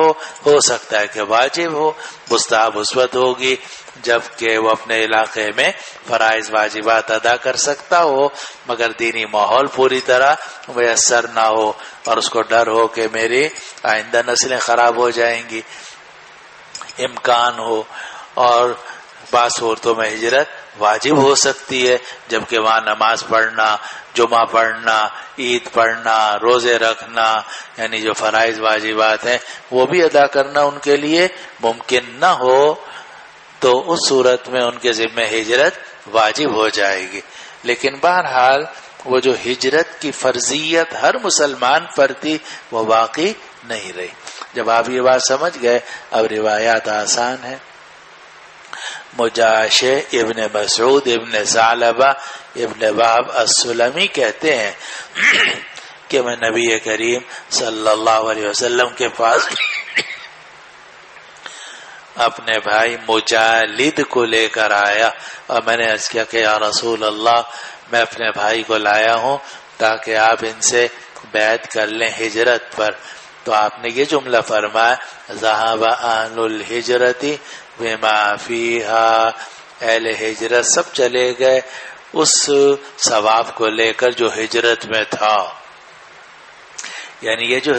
ہو سکتا ہے کہ واجب ہو. مستحب اس وقت ہوگی جبکہ وہ اپنے علاقے میں فرائض واجبات ادا کر سکتا ہو مگر دینی ماحول پوری طرح میسر نہ ہو اور اس کو ڈر ہو کہ میری آئندہ نسلیں خراب ہو جائیں گی، امکان ہو. اور بعض صورتوں میں ہجرت واجب ہو سکتی ہے جبکہ وہاں نماز پڑھنا، جمعہ پڑھنا، عید پڑھنا، روزے رکھنا، یعنی جو فرائض واجبات ہیں وہ بھی ادا کرنا ان کے لیے ممکن نہ ہو، تو اس صورت میں ان کے ذمہ ہجرت واجب ہو جائے گی. لیکن بہرحال وہ جو ہجرت کی فرضیت ہر مسلمان پر تھی وہ باقی نہیں رہی. جب آپ یہ بات سمجھ گئے اب روایات آسان ہیں. مجاشع ابن مسعود ابن ثعلبہ ابن وہب السلمی کہتے ہیں کہ میں نبی کریم صلی اللہ علیہ وسلم کے پاس اپنے بھائی مجالد کو لے کر آیا اور میں نے عرض کیا کہ یا رسول اللہ میں اپنے بھائی کو لایا ہوں تاکہ آپ ان سے بیعت کر لیں ہجرت پر. تو آپ نے یہ جملہ فرمایا ذهب اہل الہجرت بما فیہا، اہل ہجرت سب چلے گئے اس ثواب کو لے کر جو ہجرت میں تھا. یعنی یہ جو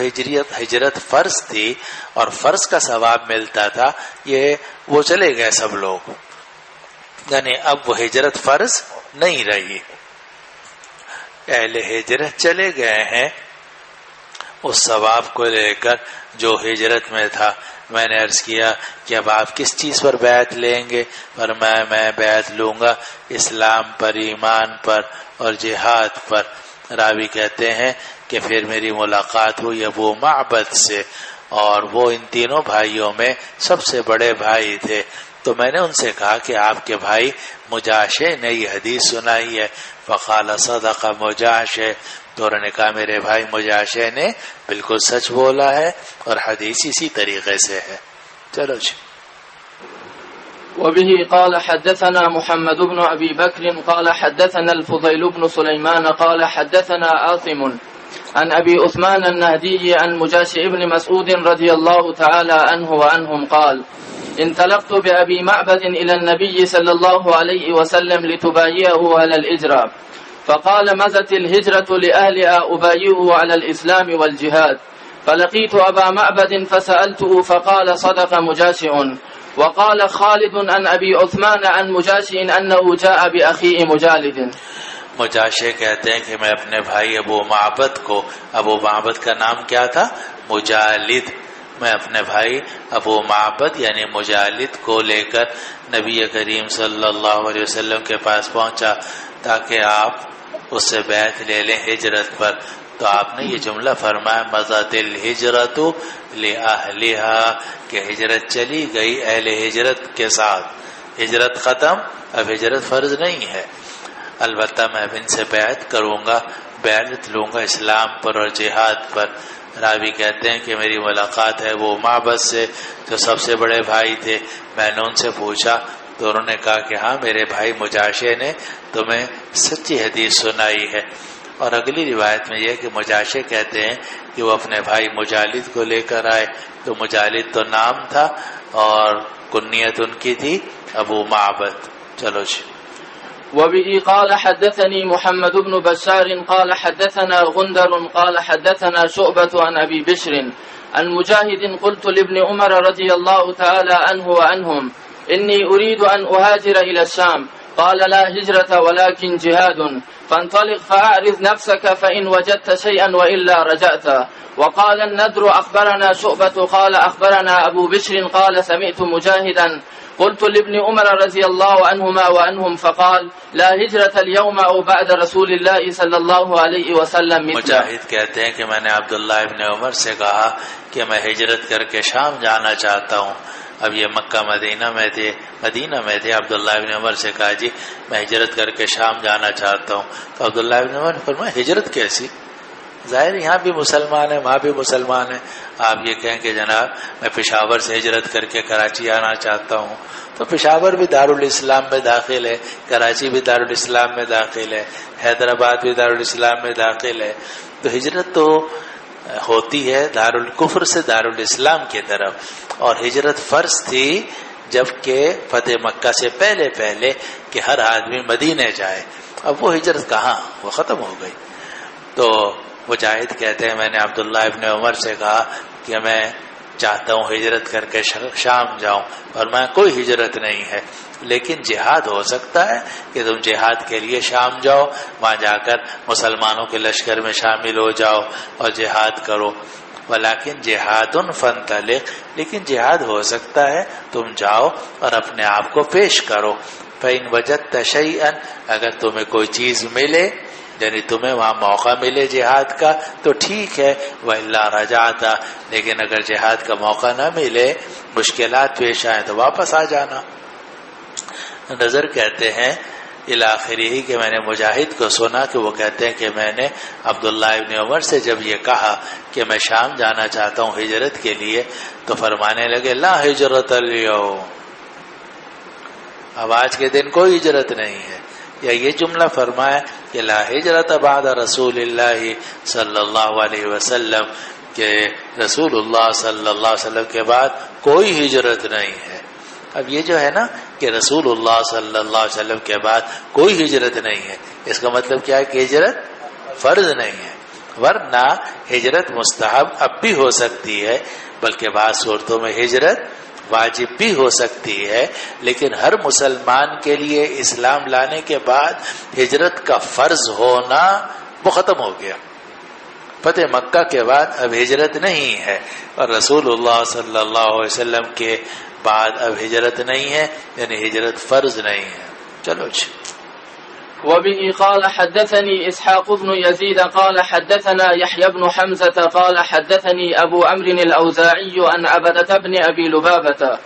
ہجرت فرض تھی اور فرض کا ثواب ملتا تھا یہ وہ چلے گئے سب لوگ، یعنی اب وہ ہجرت فرض نہیں رہی. اہل ہجرت چلے گئے ہیں اس ثواب کو لے کر جو ہجرت میں تھا. میں نے عرض کیا کہ اب آپ کس چیز پر بیعت لیں گے؟ فرمایا میں بیعت لوں گا اسلام پر، ایمان پر اور جہاد پر. راوی کہتے ہیں کہ پھر میری ملاقات ہوئی ابو معبد سے اور وہ ان تینوں بھائیوں میں سب سے بڑے بھائی تھے. تو میں نے ان سے کہا کہ آپ کے بھائی مجاشع نے یہ حدیث سنائی ہے. فقال صدق مجاشع، تو انہوں نے کہا میرے بھائی مجاشع نے بالکل سچ بولا ہے اور حدیث اسی طریقے سے ہے. چلو جی. وبه قال حدثنا محمد بن أبي بكر قال حدثنا الفضيل بن سليمان قال حدثنا عاصم عن أبي عثمان النهدي عن مجاشع بن مسعود رضي الله تعالى عنه وعنهم قال انطلقت بأبي معبد إلى النبي صلى الله عليه وسلم لتبايعه على الإجراب فقال مزت الهجرة لأهلها أبايعه على الإسلام والجهاد فلقيت أبا معبد فسألته فقال صدق مجاشع. وقال خالد عن أبي عثمان عن مجاشع أنه جاء بأخيه مجالد. مجاشع کہتے ہیں کہ میں اپنے بھائی ابو معبد کو، ابو معبد کا نام کیا تھا؟ مجالد. میں اپنے بھائی ابو معبد یعنی مجالد کو لے کر نبی کریم صلی اللہ علیہ وسلم کے پاس پہنچا تاکہ آپ اس سے بیعت لے لیں ہجرت پر. تو آپ نے یہ جملہ فرمایا مضت الہجرت لأہلہا، کہ ہجرت چلی گئی اہل ہجرت کے ساتھ. ہجرت ختم، اب ہجرت فرض نہیں ہے. البتہ میں اب ان سے بیعت کروں گا، بیعت لوں گا اسلام پر اور جہاد پر. راوی کہتے ہیں کہ میری ملاقات ہے وہ معبد سے جو سب سے بڑے بھائی تھے. میں نے ان سے پوچھا تو انہوں نے کہا کہ ہاں میرے بھائی مجاشع نے تمہیں سچی حدیث سنائی ہے. اور اگلی روایت میں یہ کہ مجاشع کہتے ہیں کہ وہ اپنے بھائی مجالد کو لے کر آئے. تو مجالد تو نام تھا اور کنیت ان کی تھی ابو معبد. چلو جی. وبه قال حدثني محمد بن بشار قال حدثنا غندر قال حدثنا شعبة عن أبي بشر عن مجاهد قلت لابن عمر رضي الله تعالى عنه وعنهم إني أريد أن أهاجر إلى الشام قال لا هجرة ولكن جهاد فانطلق فأعرض نفسك فإن وجدت شيئا وإلا رجعت. وقال النذر أخبرنا شعبة قال أخبرنا أبو بشر قال سمعت مجاهدا قلت لابن عمر رضي الله عنهما وعنهم فقال لا هجرة اليوم أو بعد رسول الله صلی اللہ علیہ وسلم مثله. مجاہد کہتے ہیں کہ میں نے عبداللہ ابن عمر سے کہا کہ میں ہجرت کر کے شام جانا چاہتا ہوں. اب یہ مکہ مدینہ میں تھے. عبداللہ ابن عمر سے کہا جی میں ہجرت کر کے شام جانا چاہتا ہوں. تو عبداللہ ابن عمر نے فرمایا ہجرت کیسی؟ ظاہر یہاں بھی مسلمان ہیں وہاں بھی مسلمان ہیں. آپ یہ کہیں کہ جناب میں پشاور سے ہجرت کر کے کراچی آنا چاہتا ہوں تو پشاور بھی دارالاسلام میں داخل ہے, کراچی بھی دارالاسلام میں داخل ہے, حیدرآباد بھی دارالاسلام میں داخل ہے. تو ہجرت تو ہوتی ہے دارالکفر سے دارالاسلام کی طرف, اور ہجرت فرض تھی جبکہ فتح مکہ سے پہلے کہ ہر آدمی مدینے جائے. اب وہ ہجرت کہاں, وہ ختم ہو گئی. تو مجاہد کہتے ہیں میں نے عبداللہ ابن عمر سے کہا کہ میں چاہتا ہوں ہجرت کر کے شام جاؤں, اور میں کوئی ہجرت نہیں ہے لیکن جہاد ہو سکتا ہے کہ تم جہاد کے لیے شام جاؤ, وہاں جا کر مسلمانوں کے لشکر میں شامل ہو جاؤ اور جہاد کرو. ولیکن جہاد فانطلق, لیکن جہاد ہو سکتا ہے تم جاؤ اور اپنے آپ کو پیش کرو. فإن وجدت شيئا, اگر تمہیں کوئی چیز ملے یعنی تمہیں وہاں موقع ملے جہاد کا تو ٹھیک ہے, وإلا رجعت, لیکن اگر جہاد کا موقع نہ ملے مشکلات پیش آئیں تو واپس آ جانا. نظر کہتے ہیں الاخری ہی کہ میں نے مجاہد کو سنا کہ وہ کہتے ہیں کہ میں نے عبداللہ ابن عمر سے جب یہ کہا کہ میں شام جانا چاہتا ہوں ہجرت کے لیے تو فرمانے لگے لا ہجرت اليوم, اب آج کے دن کوئی ہجرت نہیں ہے. یا یہ جملہ فرمایا کہ لا ہجرت بعد رسول اللہ صلی اللہ علیہ وسلم, کہ رسول اللہ صلی اللہ علیہ وسلم کے بعد کوئی ہجرت نہیں ہے. اب یہ جو ہے نا کہ رسول اللہ صلی اللہ علیہ وسلم کے بعد کوئی ہجرت نہیں ہے, اس کا مطلب کیا ہے کہ ہجرت فرض نہیں ہے. ورنہ ہجرت مستحب اب بھی ہو سکتی ہے, بلکہ بعض صورتوں میں ہجرت واجب بھی ہو سکتی ہے, لیکن ہر مسلمان کے لیے اسلام لانے کے بعد ہجرت کا فرض ہونا وہ ختم ہو گیا. فتح مکہ کے بعد اب ہجرت نہیں ہے, اور رسول اللہ صلی اللہ علیہ وسلم کے بعد اب ہجرت نہیں ہے, یعنی ہجرت فرض نہیں ہے. چلو جی. وبه قال حدثني إسحاق بن يزيد قال حدثنا يحيى بن حمزة قال حدثني أبو عمرو الأوزاعي عن عبدة بن أبي لبابة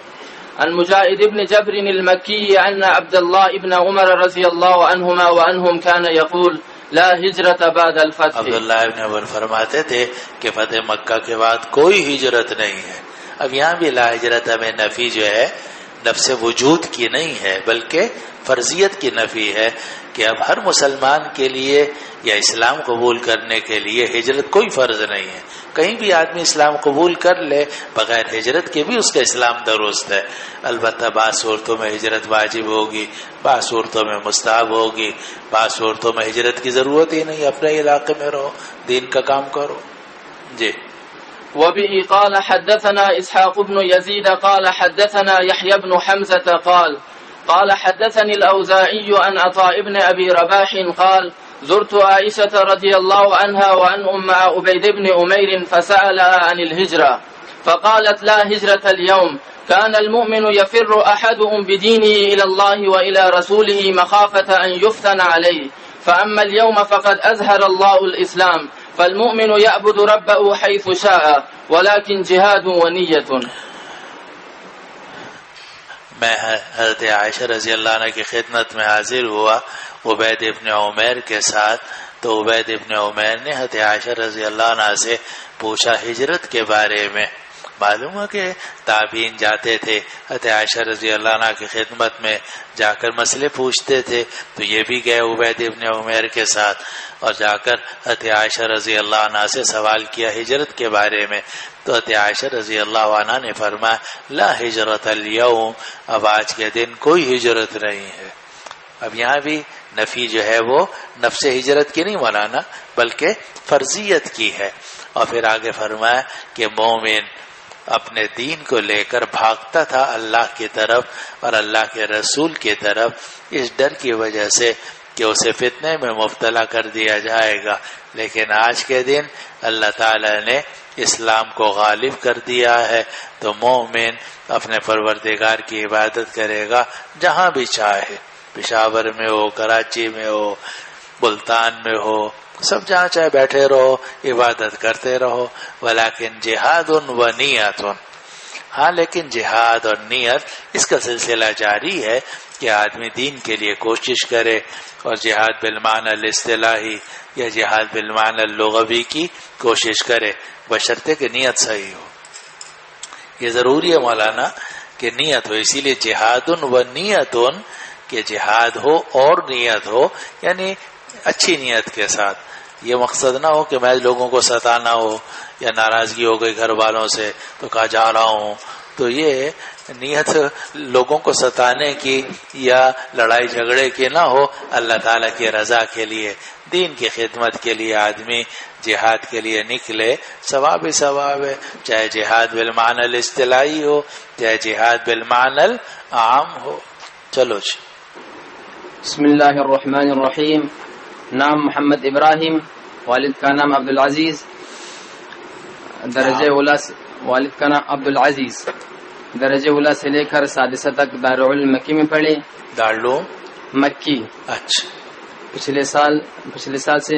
عن مجاهد بن جبر المكي أن عبد الله بن عمر رضي الله عنهما وعنهم كان يقول لا ہجرت بعد الفتح. عبداللہ ابن عمر فرماتے تھے کہ فتح مکہ کے بعد کوئی ہجرت نہیں ہے. اب یہاں بھی لا ہجرت میں نفی جو ہے نفس وجود کی نہیں ہے بلکہ فرضیت کی نفی ہے, کہ اب ہر مسلمان کے لیے یا اسلام قبول کرنے کے لیے ہجرت کوئی فرض نہیں ہے. کہیں بھی آدمی اسلام قبول کر لے بغیر ہجرت کے بھی اس کا اسلام درست ہے. البتہ بعض صورتوں میں ہجرت واجب ہوگی, بعض صورتوں میں مستحب ہوگی, بعض صورتوں میں ہجرت کی ضرورت ہی نہیں, اپنے علاقے میں رہو, دین کا کام کرو. جی. وبه قال حدثنا إسحاق بن يزيد قال حدثنا يحيى بن حمزة قال حدثني الأوزاعي عن عطاء بن أبي رباح قال زرت عائشة رضي الله عنها وعن مع عبيد بن أمير فسألها عن الهجرة فقالت لا هجرة اليوم كان المؤمن يفر أحدهم بدينه إلى الله وإلى رسوله مخافة أن يفتن عليه فأما اليوم فقد أزهر الله الإسلام فالمؤمن يعبد ربه حيث شاء ولكن جهاد ونية. میں حضرت عائشہ رضی اللہ عنہ کی خدمت میں حاضر ہوا عبید ابن عمیر کے ساتھ, تو عبید ابن عمیر نے حضرت عائشہ رضی اللہ عنہ سے پوچھا ہجرت کے بارے میں. معلوم ہے کہ تابعین جاتے تھے حضرت عائشہ رضی اللہ عنہ کی خدمت میں جا کر مسئلے پوچھتے تھے, تو یہ بھی گئے عبید ابن عمیر کے ساتھ اور جا کر حضرت عائشہ رضی اللہ عنہ سے سوال کیا ہجرت کے بارے میں. تو حضرت عائشہ رضی اللہ عنہ نے فرمایا لا ہجرت اليوم, اب آج کے دن کوئی ہجرت نہیں ہے. اب یہاں بھی نفی جو ہے وہ نفس ہجرت کی نہیں مولانا بلکہ فرضیت کی ہے. اور پھر آگے فرمایا کہ مومن اپنے دین کو لے کر بھاگتا تھا اللہ کی طرف اور اللہ کے رسول کی طرف اس ڈر کی وجہ سے کہ اسے فتنے میں مبتلا کر دیا جائے گا. لیکن آج کے دن اللہ تعالی نے اسلام کو غالب کر دیا ہے تو مومن اپنے پروردگار کی عبادت کرے گا جہاں بھی چاہے، پشاور میں ہو، کراچی میں ہو، ملتان میں ہو، سب جہاں چاہے بیٹھے رہو، عبادت کرتے رہو. ولیکن جہاد و نیت، ہاں لیکن جہاد اور نیت اس کا سلسلہ جاری ہے کہ آدمی دین کے لیے کوشش کرے اور جہاد بالمعنی الاصطلاحی یا جہاد بالمعنی اللغوی کی کوشش کرے بشرطے کہ نیت صحیح ہو. یہ ضروری ہے مولانا کہ نیت ہو، اسی لیے جہاد و نیت کہ جہاد ہو اور نیت ہو، یعنی اچھی نیت کے ساتھ. یہ مقصد نہ ہو کہ میں لوگوں کو ستانا ہو یا ناراضگی ہو گئی گھر والوں سے تو کہا جا رہا ہوں، تو یہ نیت لوگوں کو ستانے کی یا لڑائی جھگڑے کی نہ ہو، اللہ تعالیٰ کی رضا کے لیے، دین کی خدمت کے لیے آدمی جہاد کے لیے نکلے، ثواب ہی ثواب ہے، چاہے جہاد بالمعنی الاصطلاحی ہو چاہے جہاد بالمعنی العام ہو. چلو جی. بسم اللہ الرحمن الرحیم. نام محمد ابراہیم، والد کا نام عبد العزیز، درجہ اولا والد کا نام عبد العزیز، درجہ اولا سے لے کر سادسہ تک دارالعلوم مکی میں پڑھے. دارالعلوم مکی. اچھا. پچھلے سال سے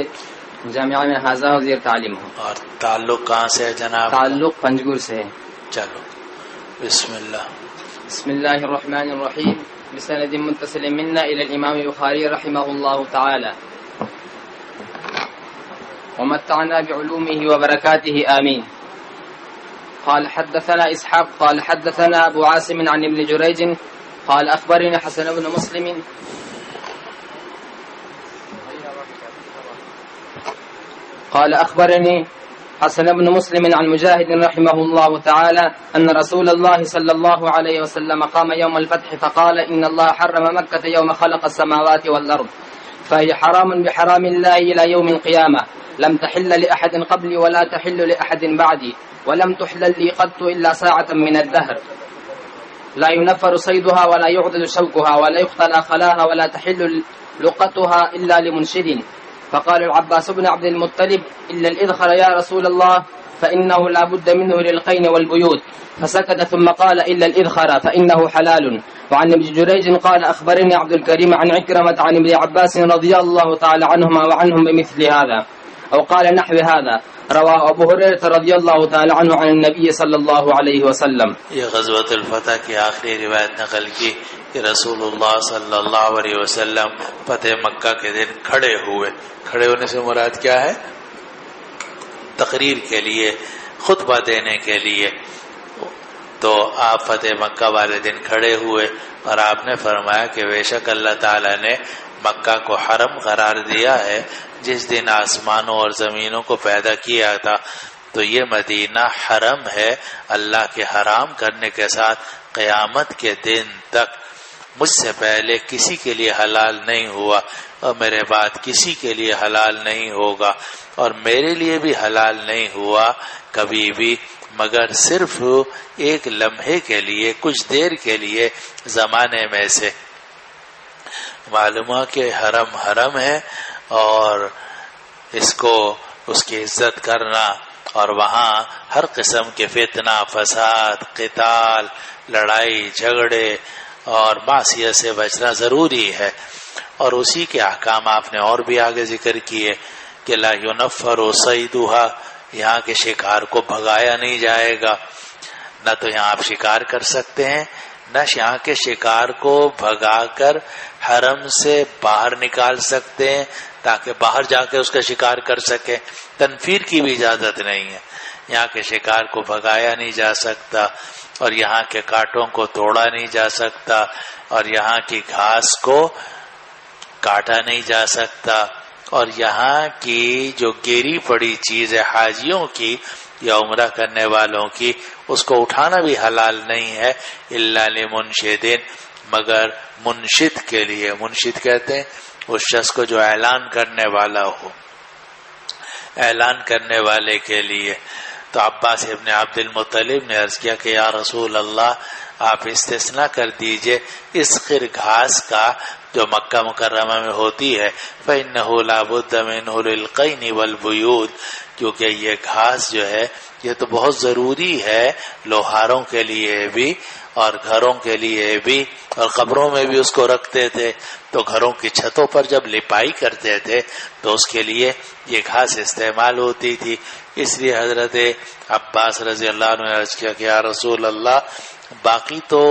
جامعہ میں حاضر و زیر تعلیم ہوں. اور تعلق کہاں سے ہے جناب؟ تعلق پنجگور سے ہے. چلو بسم اللہ. بسم اللہ الرحمن الرحیم. بسند متصل منا الى الامام البخاری رحمہ اللہ تعالی ومتعنا بعلومه وبركاته آمين. قال حدثنا إسحاق قال حدثنا أبو عاصم عن ابن جريج قال أخبرني حسن بن مسلم قال أخبرني حسن بن مسلم عن مجاهد رحمه الله تعالى أن رسول الله صلى الله عليه وسلم قام يوم الفتح فقال إن الله حرم مكة يوم خلق السماوات والأرض فهي حرام بحرام الله إلى يوم القيامة لم تحل لأحد قبلي ولا تحل لأحد بعدي ولم تحلل لي قط إلا ساعة من الدهر لا ينفر صيدها ولا يعضد شوكها ولا يقتل خلاها ولا تحل لقطها إلا لمنشد. فقال العباس بن عبد المطلب إلا الإذخر يا رسول الله فإنه لا بد منه للقين والبيوت. فسكت ثم قال إلا الإذخر فإنه حلال. وعن ابن جريج قال أخبرني عبد الكريم عن عكرمة عن ابن عباس رضي الله تعالى عنهما وعنهم بمثل هذا أو قال نحو هذا. رواه ابو هريرة رضی اللہ تعالی عنہ عن النبی صلی اللہ علیہ وسلم. یہ غزوۃ الفتح کی آخری روایت نقل کی کہ رسول اللہ صلی اللہ علیہ وسلم فتح مکہ کے دن کھڑے ہوئے. کھڑے ہونے سے مراد کیا ہے؟ تقریر کے لیے، خطبہ دینے کے لیے. تو آپ فتح مکہ والے دن کھڑے ہوئے اور آپ نے فرمایا کہ بے شک اللہ تعالی نے مکہ کو حرم قرار دیا ہے جس دن آسمانوں اور زمینوں کو پیدا کیا تھا. تو یہ مدینہ حرم ہے، اللہ کے حرام کرنے کے ساتھ قیامت کے دن تک مجھ سے پہلے کسی کے لیے حلال نہیں ہوا اور میرے بعد کسی کے لیے حلال نہیں ہوگا اور میرے لیے بھی حلال نہیں ہوا کبھی بھی مگر صرف ایک لمحے کے لیے، کچھ دیر کے لیے زمانے میں سے. معلوم ہے کہ حرم ہے اور اس کو اس کی عزت کرنا اور وہاں ہر قسم کے فتنہ، فساد، قتال، لڑائی جھگڑے اور معصیت سے بچنا ضروری ہے. اور اسی کے احکام آپ نے اور بھی آگے ذکر کیے کہ لا ينفر صیدها، یہاں کے شکار کو بھگایا نہیں جائے گا. نہ تو یہاں آپ شکار کر سکتے ہیں، نہ یہاں کے شکار کو بھگا کر حرم سے باہر نکال سکتے ہیں تاکہ باہر جا کے اس کا شکار کر سکیں. تنفیر کی بھی اجازت نہیں ہے. یہاں کے شکار کو بھگایا نہیں جا سکتا اور یہاں کے کانٹوں کو توڑا نہیں جا سکتا اور یہاں کی گھاس کو کاٹا نہیں جا سکتا اور یہاں کی جو گیری پڑی چیز ہے حاجیوں کی یا عمرہ کرنے والوں کی، اس کو اٹھانا بھی حلال نہیں ہے الا لمنشدین، مگر منشد کے لیے. منشد کہتے ہیں اس شخص کو جو اعلان کرنے والا ہو, اعلان کرنے والے کے لیے. تو عباس ابن عبد المطلب نے عرض کیا کہ یا رسول اللہ آپ استثناء کر دیجئے اس خر گھاس کا جو مکہ مکرمہ میں ہوتی ہے. فإنه لا بد منه للقین والبیوت, کیونکہ یہ گھاس جو ہے یہ تو بہت ضروری ہے لوہاروں کے لیے بھی اور گھروں کے لیے بھی, اور قبروں میں بھی اس کو رکھتے تھے. تو گھروں کی چھتوں پر جب لپائی کرتے تھے تو اس کے لیے یہ گھاس استعمال ہوتی تھی. اس لیے حضرت عباس رضی اللہ عنہ نے عرض کیا کہ یا رسول اللہ باقی تو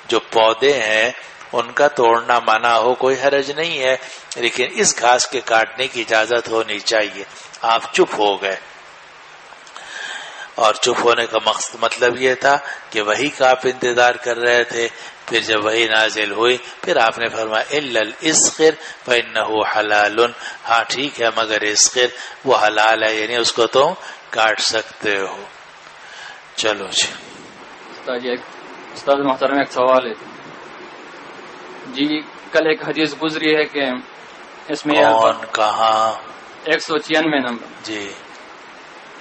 جو پودے ہیں ان کا توڑنا منع ہو کوئی حرج نہیں ہے, لیکن اس گھاس کے کاٹنے کی اجازت ہونی چاہیے. آپ چپ ہو گئے, اور چپ ہونے کا مطلب یہ تھا کہ وحی کا آپ انتظار کر رہے تھے. پھر جب وحی نازل ہوئی پھر آپ نے فرمایا الا الاسخر فانه حلال, ہاں ٹھیک ہے مگر اسخر وہ حلال ہے, یعنی اس کو تم کاٹ سکتے ہو. چلو جی. استاد محترم ایک سوال ہے جی. کل ایک حدیث گزری ہے کہ اس میں کون کہاں 196 نمبر جی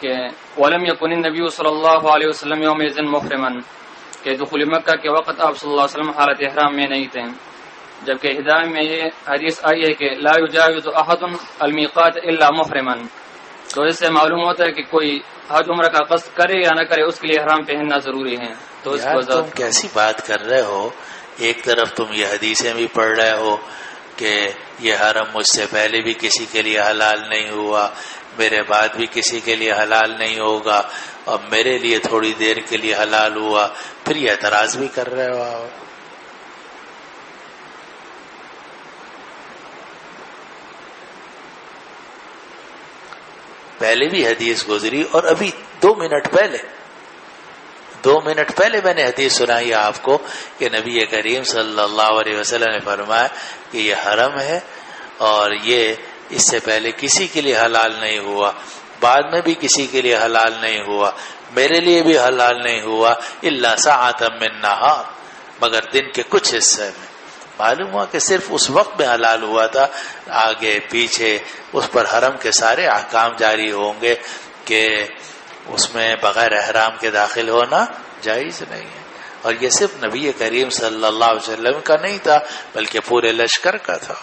کہ ولم يكن النبي صلی اللہ علیہ وسلم یومئذ محرما, کہ دخول مکہ کے وقت آپ صلی اللہ علیہ وسلم حالت احرام میں نہیں تھے. جبکہ ہدایہ میں یہ حدیث آئی ہے کہ لا يجاوز احد الميقات الا محرما. تو اس سے معلوم ہوتا ہے کہ کوئی حج عمرہ کا قصد کرے یا نہ کرے اس کے لیے احرام پہننا ضروری ہے. تو اس کو تم کیسی بات کر رہے ہو, ایک طرف تم یہ حدیثیں بھی پڑھ رہے ہو کہ یہ حرم مجھ سے پہلے بھی کسی کے لیے حلال نہیں ہوا, میرے بعد بھی کسی کے لیے حلال نہیں ہوگا, اور میرے لیے تھوڑی دیر کے لیے حلال ہوا, پھر یہ اعتراض بھی کر رہے ہو. پہلے بھی حدیث گزری اور ابھی 2 منٹ پہلے میں نے حدیث سنائی آپ کو کہ نبی کریم صلی اللہ علیہ وسلم نے فرمایا کہ یہ حرم ہے اور یہ اس سے پہلے کسی کے لیے حلال نہیں ہوا, بعد میں بھی کسی کے لیے حلال نہیں ہوا, میرے لیے بھی حلال نہیں ہوا الا ساعۃ من نہار, مگر دن کے کچھ حصے میں. معلوم ہوا کہ صرف اس وقت میں حلال ہوا تھا, آگے پیچھے اس پر حرم کے سارے احکام جاری ہوں گے کہ اس میں بغیر احرام کے داخل ہونا جائز نہیں ہے. اور یہ صرف نبی کریم صلی اللہ علیہ وسلم کا نہیں تھا بلکہ پورے لشکر کا تھا.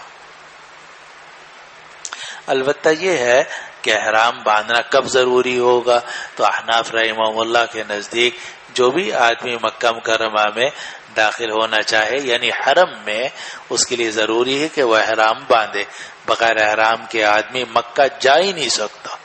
البتہ یہ ہے کہ احرام باندھنا کب ضروری ہوگا, تو احناف رحمہ اللہ کے نزدیک جو بھی آدمی مکہ مکرمہ میں داخل ہونا چاہے یعنی حرم میں, اس کے لیے ضروری ہے کہ وہ احرام باندھے. بغیر احرام کے آدمی مکہ جا ہی نہیں سکتا.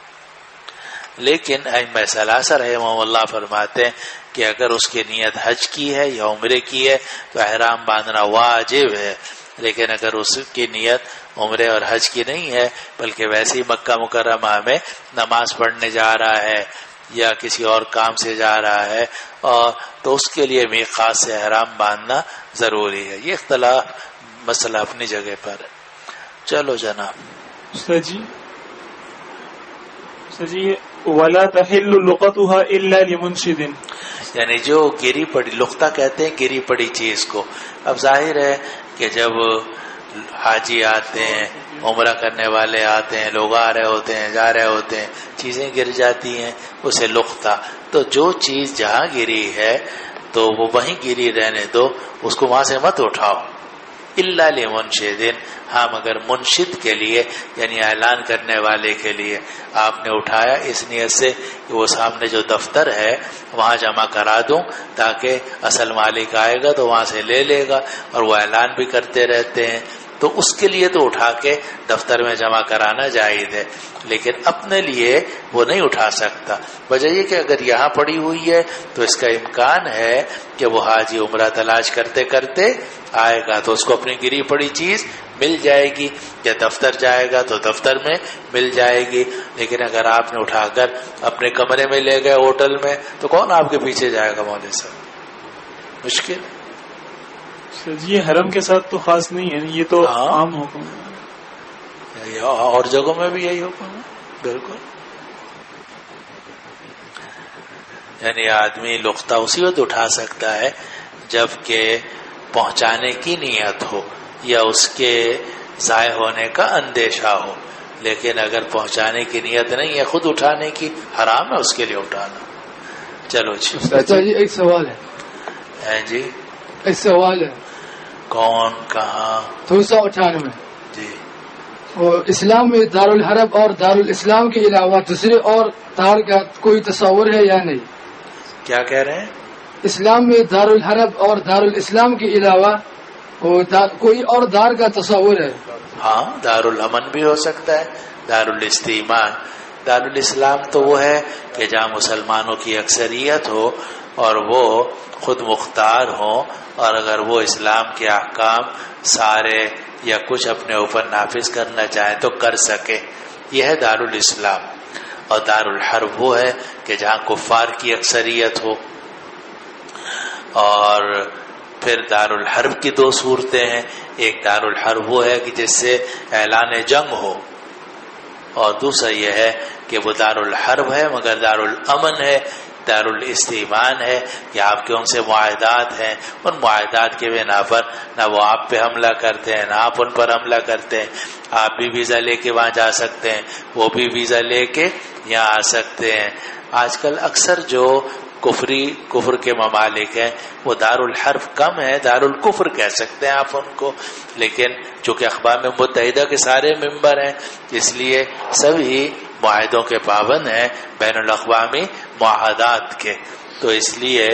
لیکن ائمہ ثلاثہ رحمہ اللہ فرماتے ہیں کہ اگر اس کی نیت حج کی ہے یا عمرے کی ہے تو احرام باندھنا واجب ہے, لیکن اگر اس کی نیت عمرے اور حج کی نہیں ہے بلکہ ویسے ہی مکہ مکرمہ میں نماز پڑھنے جا رہا ہے یا کسی اور کام سے جا رہا ہے, اور تو اس کے لیے میقات سے احرام باندھنا ضروری ہے. یہ اختلاف مسئلہ اپنی جگہ پر ہے. چلو جناب. جی ولا تحل لقطها الا لمنشد, یعنی جو گری پڑی, لقطہ کہتے ہیں گری پڑی چیز کو. اب ظاہر ہے کہ جب حاجی آتے ہیں, عمرہ کرنے والے آتے ہیں, لوگ آ رہے ہوتے ہیں جا رہے ہوتے ہیں, چیزیں گر جاتی ہیں, اسے لقطہ. تو جو چیز جہاں گری ہے تو وہ وہیں گری رہنے دو, اس کو وہاں سے مت اٹھاؤ. الا لمنشد, ہاں مگر منشد کے لیے یعنی اعلان کرنے والے کے لیے آپ نے اٹھایا اس نیت سے کہ وہ سامنے جو دفتر ہے وہاں جمع کرا دوں تاکہ اصل مالک آئے گا تو وہاں سے لے لے گا, اور وہ اعلان بھی کرتے رہتے ہیں. تو اس کے لیے تو اٹھا کے دفتر میں جمع کرانا جائز ہے, لیکن اپنے لیے وہ نہیں اٹھا سکتا. وجہ یہ کہ اگر یہاں پڑی ہوئی ہے تو اس کا امکان ہے کہ وہ حاجی عمرہ تلاش کرتے کرتے آئے گا تو اس کو اپنی گری پڑی چیز مل جائے گی, یا دفتر جائے گا تو دفتر میں مل جائے گی. لیکن اگر آپ نے اٹھا کر اپنے کمرے میں لے گئے ہوٹل میں تو کون آپ کے پیچھے جائے گا مولوی صاحب؟ مشکل. یہ حرم کے ساتھ تو خاص نہیں ہے, یہ تو عام حکم ہے, اور جگہوں میں بھی یہی حکم ہے. بالکل. یعنی آدمی لقطہ اسی وقت اٹھا سکتا ہے جب کہ پہنچانے کی نیت ہو یا اس کے ضائع ہونے کا اندیشہ ہو، لیکن اگر پہنچانے کی نیت نہیں ہے، خود اٹھانے کی، حرام ہے اس کے لیے اٹھانا۔ چلو جی چاچا جی ایک سوال ہے جی، ایک سوال ہے کون کہاں؟ 298 جی اور اسلام میں دارالحرب اور دارالاسلام کے علاوہ دوسرے اور دار کا کوئی تصور ہے یا نہیں؟ کیا کہہ رہے ہیں؟ اسلام میں دارالحرب اور دارالاسلام کے علاوہ کوئی اور دار کا تصور ہے؟ ہاں، دارالامن بھی ہو سکتا ہے، دارالاستیمان۔ دارالاسلام تو وہ ہے کہ جہاں مسلمانوں کی اکثریت ہو اور وہ خود مختار ہوں، اور اگر وہ اسلام کے احکام سارے یا کچھ اپنے اوپر نافذ کرنا چاہیں تو کر سکے، یہ ہے دارالاسلام۔ اور دارالحرب وہ ہے کہ جہاں کفار کی اکثریت ہو۔ اور پھر دارالحرب کی دو صورتیں ہیں، ایک دارالحرب وہ ہے کہ جس سے اعلان جنگ ہو، اور دوسرا یہ ہے کہ وہ دارالحرب ہے مگر دارالامن ہے، دارالاستیمان ہے کہ آپ کے ان سے معاہدات ہیں، ان معاہدات کے بنا پر نہ وہ آپ پہ حملہ کرتے ہیں نہ آپ ان پر حملہ کرتے ہیں، آپ بھی ویزا لے کے وہاں جا سکتے ہیں، وہ بھی ویزا لے کے یہاں آ سکتے ہیں۔ آج کل اکثر جو کفر کے ممالک ہیں وہ دارالحرب کم ہے، دارالکفر کہہ سکتے ہیں آپ ان کو، لیکن چونکہ اقوام متحدہ کے سارے ممبر ہیں اس لیے سبھی معاہدوں کے پابند ہیں، بین الاقوامی معاہدات کے، تو اس لیے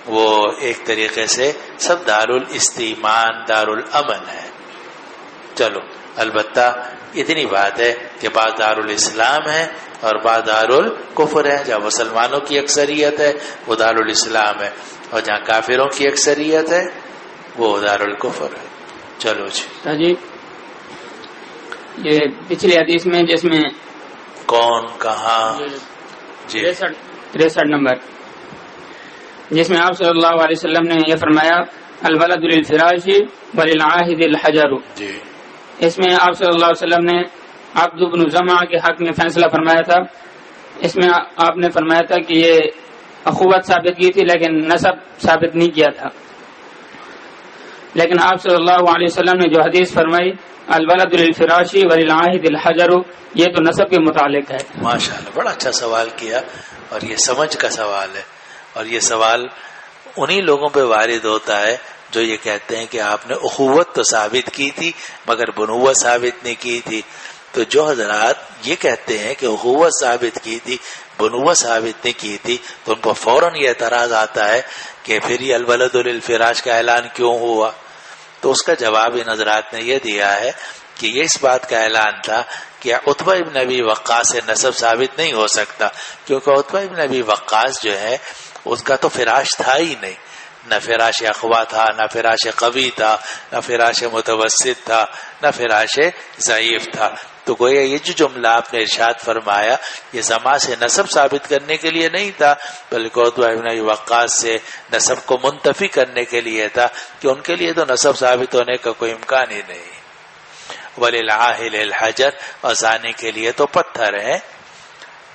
وہ ایک طریقے سے سب دارالاستیمان دارالامن ہے۔ چلو، البتہ اتنی بات ہے کہ بعض دارالاسلام ہے اور بعض دارالکفر ہے، جہاں مسلمانوں کی اکثریت ہے وہ دارالاسلام ہے، اور جہاں کافروں کی اکثریت ہے وہ دارالکفر ہے۔ چلو جی، یہ پچھلی حدیث میں جس میں کون کہاں؟ جی 63 نمبر، جس میں آپ صلی اللہ علیہ وسلم نے یہ فرمایا الولد للفراش وللعاہد الحجر، جی اس میں آپ صلی اللہ علیہ وسلم نے عبد بن زمعہ کے حق میں فیصلہ فرمایا تھا۔ اس میں آپ نے فرمایا تھا کہ یہ اخوت ثابت کی تھی لیکن نسب ثابت نہیں کیا تھا، لیکن آپ صلی اللہ علیہ وسلم نے جو حدیث فرمائی الولد للفراش وللعاہد الحجر، یہ تو نسب کے متعلق ہے۔ ماشاءاللہ، بڑا اچھا سوال کیا، اور یہ سمجھ کا سوال ہے، اور یہ سوال انہی لوگوں پہ وارد ہوتا ہے جو یہ کہتے ہیں کہ آپ نے اخوت تو ثابت کی تھی مگر بنوت ثابت نہیں کی تھی۔ تو جو حضرات یہ کہتے ہیں کہ اخوت ثابت کی تھی بنوت ثابت نہیں کی تھی، تو ان کو فوراً یہ اعتراض آتا ہے کہ پھر یہ الولد للفراش کا اعلان کیوں ہوا؟ تو اس کا جواب ان حضرات نے یہ دیا ہے کہ یہ اس بات کا اعلان تھا کہ عتبہ ابن ابی وقاص سے نسب ثابت نہیں ہو سکتا، کیونکہ عتبہ ابن ابی وقاص جو ہے اس کا تو فراش تھا ہی نہیں، نہ فراش اخوا تھا، نہ فراش قوی تھا، نہ فراش متوسط تھا، نہ فراش ضعیف تھا۔ تو گویا یہ جو جملہ آپ نے ارشاد فرمایا یہ زما سے نسب ثابت کرنے کے لیے نہیں تھا، بلکہ عتبہ ابن ابی وقاص سے نسب کو منتفی کرنے کے لیے تھا، کہ ان کے لیے تو نسب ثابت ہونے کا کوئی امکان ہی نہیں۔ وللعاہل الحجر، اور زانی کے لیے تو پتھر ہیں،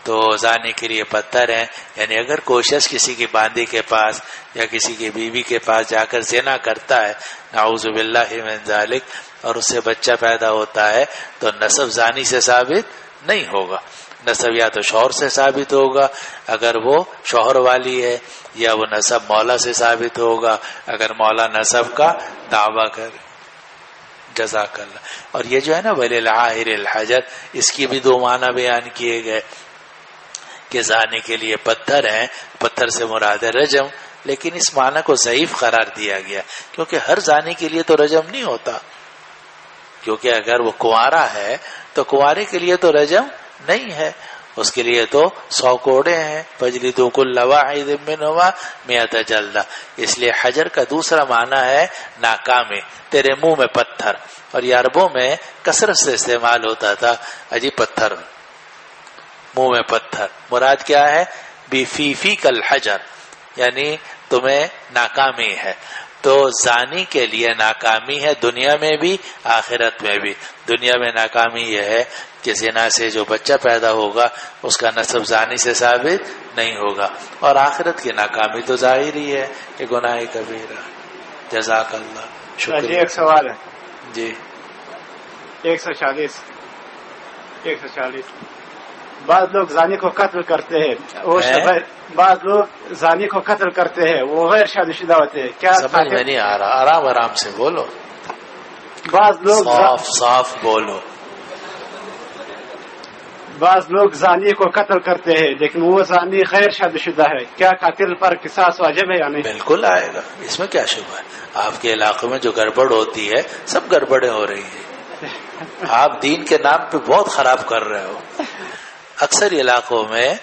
تو زانی کے لیے پتھر ہیں، یعنی اگر کوئی شخص کسی کی باندی کے پاس یا کسی کی بیوی کے پاس جا کر زنا کرتا ہے، نعوذ باللہ من ذالک، اور اس سے بچہ پیدا ہوتا ہے، تو نسب زانی سے ثابت نہیں ہوگا، نسب یا تو شوہر سے ثابت ہوگا اگر وہ شوہر والی ہے، یا وہ نسب مولا سے ثابت ہوگا اگر مولا نسب کا دعویٰ کرے۔ جزاک اللہ۔ اور یہ جو ہے نا وللعاہر الحجر، اس کی بھی دو معنی بیان کیے گئے کہ زانی کے لیے پتھر ہیں، پتھر سے مراد ہے رجم، لیکن اس معنی کو ضعیف قرار دیا گیا کیونکہ ہر زانی کے لیے تو رجم نہیں ہوتا، کیونکہ اگر وہ کنوارا ہے تو کنوارے کے لیے تو رجم نہیں ہے، اس کے لیے تو 100 کوڑے ہیں، فجلدوا کل واحد منہما 100 جلدہ۔ اس لیے حجر کا دوسرا معنی ہے ناکامی، تیرے منہ میں پتھر، اور یہ عربوں میں کثرت سے استعمال ہوتا تھا، اجی پتھر، منہ میں پتھر، مراد کیا ہے؟ بفی کل حجر، یعنی تمہیں ناکامی ہے۔ تو زانی کے لیے ناکامی ہے دنیا میں بھی آخرت میں بھی۔ دنیا میں ناکامی یہ ہے کہ زنا سے جو بچہ پیدا ہوگا اس کا نسب زانی سے ثابت نہیں ہوگا، اور آخرت کی ناکامی تو ظاہر ہی ہے کہ گناہ کبیرہ۔ جزاک اللہ. جی شکریہ. ایک سوال ہے. جی 140 بعض لوگ زانی کو قتل کرتے ہیں، وہ بعض لوگ زانی کو قتل کرتے ہیں، وہ غیر شادی شدہ ہوتے ہیں. کیا سمجھ میں نہیں آ رہا؟ آرام آرام سے بولو، بعض لوگ صاف بولو. بعض لوگ زانی کو قتل کرتے ہیں لیکن وہ زانی غیر شادی شدہ ہے، کیا قاتل پر قصاص واجب ہے یا نہیں؟ بالکل آئے گا، اس میں کیا شبہ ہے. آپ کے علاقے میں جو گڑبڑ ہوتی ہے سب گڑبڑیں ہو رہی ہیں. آپ دین کے نام پہ بہت خراب کر رہے ہو. اکثر علاقوں میں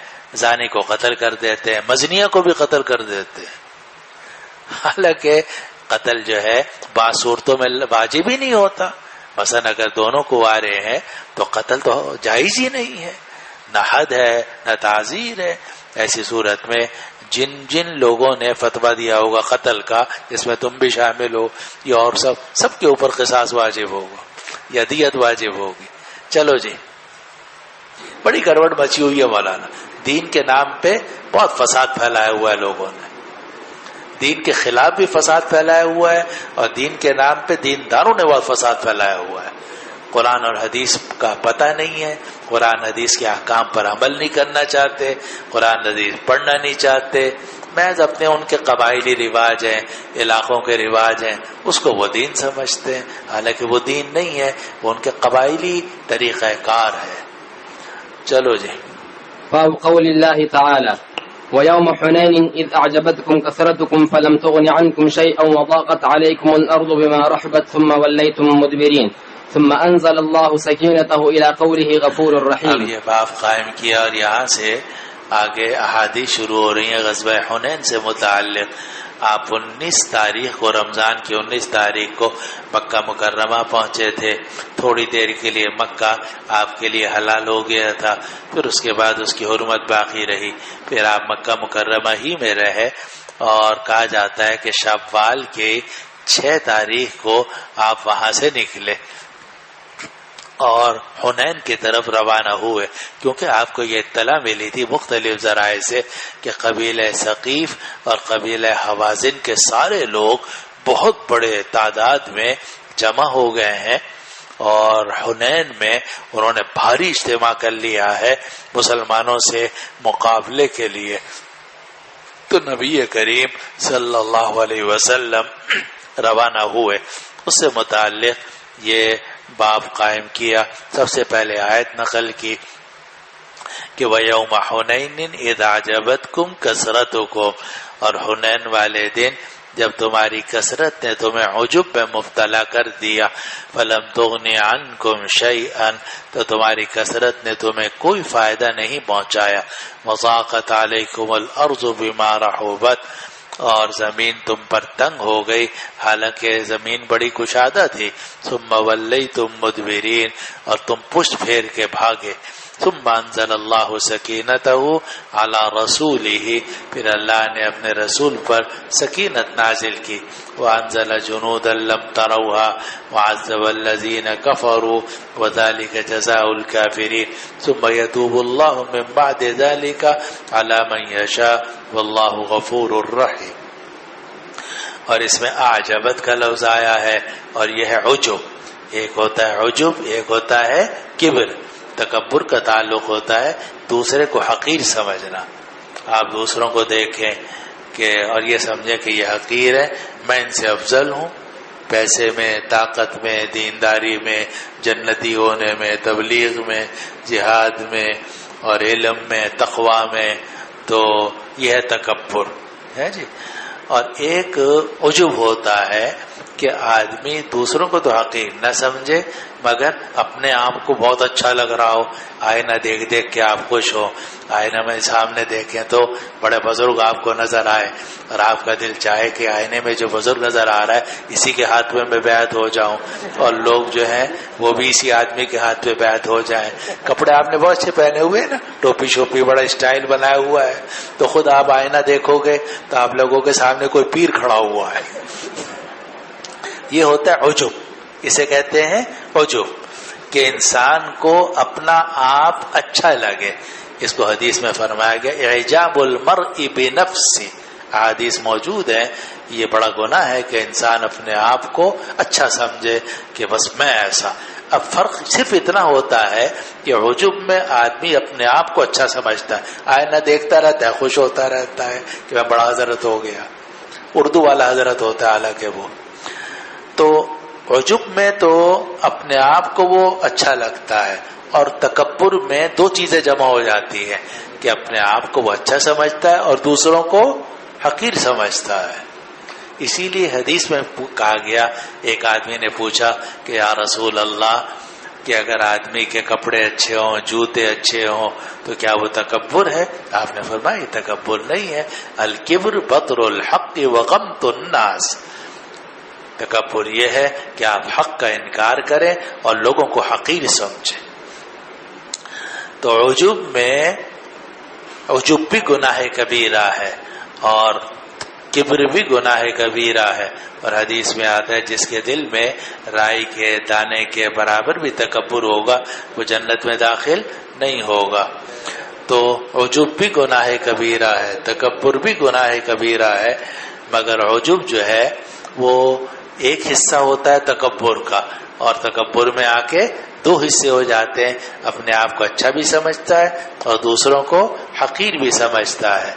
زانی کو قتل کر دیتے ہیں، مزنیہ کو بھی قتل کر دیتے ہیں. حالانکہ قتل جو ہے بعض صورتوں میں واجب ہی نہیں ہوتا. مثلا اگر دونوں کوارے ہیں تو قتل تو جائز ہی نہیں ہے، نہ حد ہے نہ تعزیر ہے. ایسی صورت میں جن لوگوں نے فتویٰ دیا ہوگا قتل کا، جس میں تم بھی شامل ہو یا اور سب کے اوپر قصاص واجب ہوگا یا دیت واجب ہوگی. چلو جی، بڑی گڑبڑ مچی ہوئی ہے مولانا. دین کے نام پہ بہت فساد پھیلایا ہوا ہے لوگوں نے، دین کے خلاف بھی فساد پھیلایا ہوا ہے اور دین کے نام پہ دینداروں نے بہت فساد پھیلایا ہوا ہے. قرآن اور حدیث کا پتہ نہیں ہے، قرآن حدیث کے احکام پر عمل نہیں کرنا چاہتے، قرآن حدیث پڑھنا نہیں چاہتے. محض اپنے ان کے قبائلی رواج ہیں، علاقوں کے رواج ہیں، اس کو وہ دین سمجھتے ہیں. حالانکہ وہ دین نہیں ہے، وہ ان کے قبائلی طریقہ کار ہے. چلو جی. باب قول الله تعالى ويوم حنين إذ أعجبتكم كثرتكم فلم تغن عنكم شيئا وضاقت عليكم الأرض بما رحبت ثم وليتم مدبرين ثم أنزل الله سكينته إلى قوله غفور رحيم. اب یہ باب قائم کیا اور یہاں سے آگے احادیث شروع ہو رہی ہیں غزوہ حنین سے متعلق. آپ 19 تاریخ کو، رمضان کی 19 تاریخ کو مکہ مکرمہ پہنچے تھے. تھوڑی دیر کے لیے مکہ آپ کے لیے حلال ہو گیا تھا، پھر اس کے بعد اس کی حرمت باقی رہی. پھر آپ مکہ مکرمہ ہی میں رہے اور کہا جاتا ہے کہ شوال کے 6 تاریخ کو آپ وہاں سے نکلے اور حنین کی طرف روانہ ہوئے، کیونکہ آپ کو یہ اطلاع ملی تھی مختلف ذرائع سے کہ قبیلہ ثقیف اور قبیلہ حوازن کے سارے لوگ بہت بڑے تعداد میں جمع ہو گئے ہیں اور حنین میں انہوں نے بھاری اجتماع کر لیا ہے مسلمانوں سے مقابلے کے لیے. تو نبی کریم صلی اللہ علیہ وسلم روانہ ہوئے. اس سے متعلق یہ باب قائم کیا. سب سے پہلے آیت نقل کی کہ وَيَوْمَ حُنَيْنٍ إِذْ أَعْجَبَتْكُمْ كَثْرَتُكُمْ، اور حنین والے دن جب تمہاری کثرت نے تمہیں عجب میں مبتلا کر دیا، فَلَمْ تُغْنِ عَنْكُمْ شَيْئًا، تو تمہاری کثرت نے تمہیں کوئی فائدہ نہیں پہنچایا. وَضَاقَتْ عَلَيْكُمُ الْأَرْضُ بِمَا رَحُبَتْ، اور زمین تم پر تنگ ہو گئی حالانکہ زمین بڑی کشادہ تھی. ثم ولیتم مدبرین، اور تم پشت پھیر کے بھاگے. ثم انزل اللہ سکینتہ علی رسولہ، پھر اللہ نے اپنے رسول پر سکینت نازل کی. وانزل جنودا لم تروها وعذب الذین کفروا وذلک جزاء الکافرین. ثم یتوب اللہ من بعد ذلک علی من یشاء واللہ غفور الرحیم. اور اس میں اعجبت کا لفظ آیا ہے اور یہ ہے عجب. ایک ہوتا ہے عجب، ایک ہوتا ہے کبر. تکبر کا تعلق ہوتا ہے دوسرے کو حقیر سمجھنا. آپ دوسروں کو دیکھیں کہ اور یہ سمجھیں کہ یہ حقیر ہے، میں ان سے افضل ہوں، پیسے میں، طاقت میں، دینداری میں، جنتی ہونے میں، تبلیغ میں، جہاد میں اور علم میں، تقوی میں. تو یہ ہے تکبر ہے جی. اور ایک عجب ہوتا ہے کہ آدمی دوسروں کو تو حقیر نہ سمجھے مگر اپنے آپ کو بہت اچھا لگ رہا ہو. آئینہ دیکھ دیکھ کے آپ خوش ہو، آئینہ میں سامنے دیکھیں تو بڑے بزرگ آپ کو نظر آئے اور آپ کا دل چاہے کہ آئینے میں جو بزرگ نظر آ رہا ہے اسی کے ہاتھ میں بیعت ہو جاؤں، اور لوگ جو ہیں وہ بھی اسی آدمی کے ہاتھ پہ بیعت ہو جائیں. کپڑے آپ نے بہت اچھے پہنے ہوئے نا، ٹوپی شوپی بڑا اسٹائل بنایا ہوا ہے، تو خود آپ آئینہ دیکھو گے تو آپ لوگوں کے سامنے کوئی پیر کھڑا ہوا ہے. یہ ہوتا ہے عجب. اسے کہتے ہیں عجب کہ انسان کو اپنا آپ اچھا لگے. اس کو حدیث میں فرمایا گیا اعجاب المرء بنفسه احادیث موجود ہیں. یہ بڑا گناہ ہے کہ انسان اپنے آپ کو اچھا سمجھے کہ بس میں ایسا. اب فرق صرف اتنا ہوتا ہے کہ عجب میں آدمی اپنے آپ کو اچھا سمجھتا ہے, آئینہ دیکھتا رہتا ہے, خوش ہوتا رہتا ہے کہ میں بڑا حضرت ہو گیا, اردو والا حضرت ہوتا ہے حالانکہ وہ. تو عجب میں تو اپنے آپ کو وہ اچھا لگتا ہے, اور تکبر میں دو چیزیں جمع ہو جاتی ہیں کہ اپنے آپ کو وہ اچھا سمجھتا ہے اور دوسروں کو حقیر سمجھتا ہے. اسی لیے حدیث میں کہا گیا, ایک آدمی نے پوچھا کہ یا رسول اللہ کہ اگر آدمی کے کپڑے اچھے ہوں, جوتے اچھے ہوں تو کیا وہ تکبر ہے؟ آپ نے فرمایا یہ تکبر نہیں ہے. الکبر بطر الحق وغمط الناس. تکبر یہ ہے کہ آپ حق کا انکار کریں اور لوگوں کو حقیر سمجھیں. تو عجب بھی گناہ کبیرہ ہے اور کبر بھی گناہ کبیرہ ہے. اور حدیث میں آتا ہے جس کے دل میں رائی کے دانے کے برابر بھی تکبر ہوگا وہ جنت میں داخل نہیں ہوگا. تو عجب بھی گناہ کبیرہ ہے, تکبر بھی گناہ کبیرہ ہے. مگر عجب جو ہے وہ ایک حصہ ہوتا ہے تکبر کا, اور تکبر میں آ کے دو حصے ہو جاتے ہیں. اپنے آپ کو اچھا بھی سمجھتا ہے اور دوسروں کو حقیر بھی سمجھتا ہے.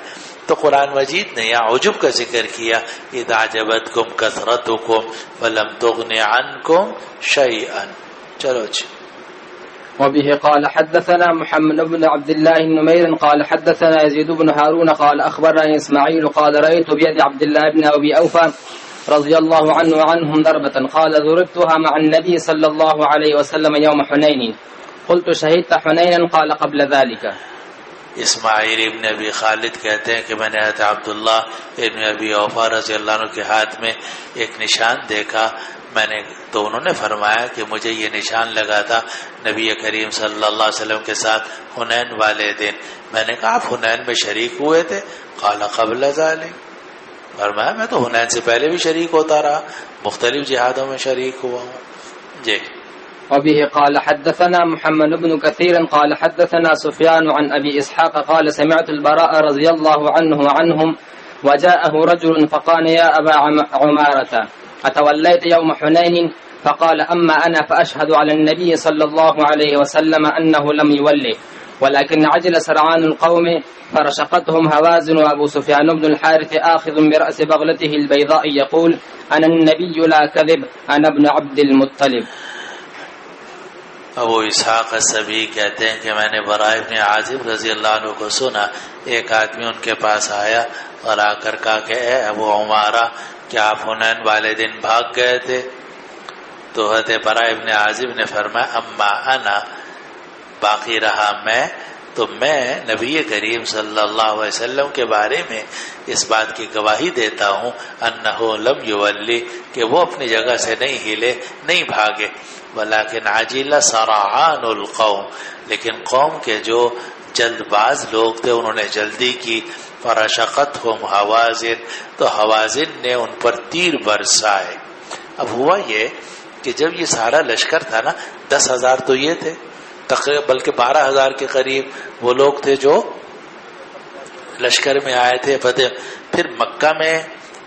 تو قرآن مجید نے یہاں عجب کا ذکر کیا, اذا اعجبتکم کثرتکم ولم تغن عنکم شیئا. چلو جی. وبه قال حدثنا محمد بن عبد الله النمير قال حدثنا يزيد بن هارون قال أخبرني إسماعيل قال رأيت بيد عبد الله بن أبي أوفى رضي الله عنه وعنهم ضربة قال ضربتها مع النبي صلى الله عليه وسلم يوم حنين قلت شهدت حنينا قال قبل ذلك. اسماعیل ابن ابی خالد کہتے ہیں کہ میں نے حضرت عبداللہ ابن ابی اوفا رضی اللہ عنہ کے ہاتھ میں ایک نشان دیکھا. میں نے تو انہوں نے فرمایا کہ مجھے یہ نشان لگا تھا نبی کریم صلی اللہ علیہ وسلم کے ساتھ حنین والے دن. میں نے کہا آپ حنین میں شریک ہوئے تھے؟ قال قبل ذلك. فرمایا میں تو حنین سے پہلے بھی شریک ہوتا رہا, مختلف جہادوں میں شریک ہوا ہوں. جی. وبه قال حدثنا محمد بن كثير قال حدثنا سفيان عن أبي إسحاق قال سمعت البراء رضي الله عنه عنهم وجاءه رجل فقال يا أبا عمارة أتوليت يوم حنين؟ فقال أما أنا فأشهد على النبي صلى الله عليه وسلم أنه لم يولي ولكن عجل سرعان القوم فرشقتهم هوازن وأبو سفيان بن الحارث آخذ برأس بغلته البيضاء يقول أنا النبي لا كذب أنا ابن عبد المطلب. ابو اسحاق السبی کہتے ہیں کہ میں نے براء ابن عازب رضی اللہ عنہ کو سنا, ایک آدمی ان کے پاس آیا اور آ کر کہا کہ اے ابو عمارہ کیا آپ حنین والے دن بھاگ گئے تھے؟ تو حضرت براء ابن عازب نے فرمایا اما انا, باقی رہا میں, تو میں نبی کریم صلی اللہ علیہ وسلم کے بارے میں اس بات کی گواہی دیتا ہوں انہ لم یولی, کہ وہ اپنی جگہ سے نہیں ہلے, نہیں بھاگے. ولیکن عجل سرعان القوم, لیکن قوم کے جو جلد باز لوگ تھے انہوں نے جلدی کی. فرشقتہم حوازن, تو حوازن نے ان پر تیر برسائے. اب ہوا یہ کہ جب یہ سارا لشکر تھا نا, 10,000 تو یہ تھے تقریباً, بلکہ 12,000 کے قریب وہ لوگ تھے جو لشکر میں آئے تھے فتح. پھر مکہ میں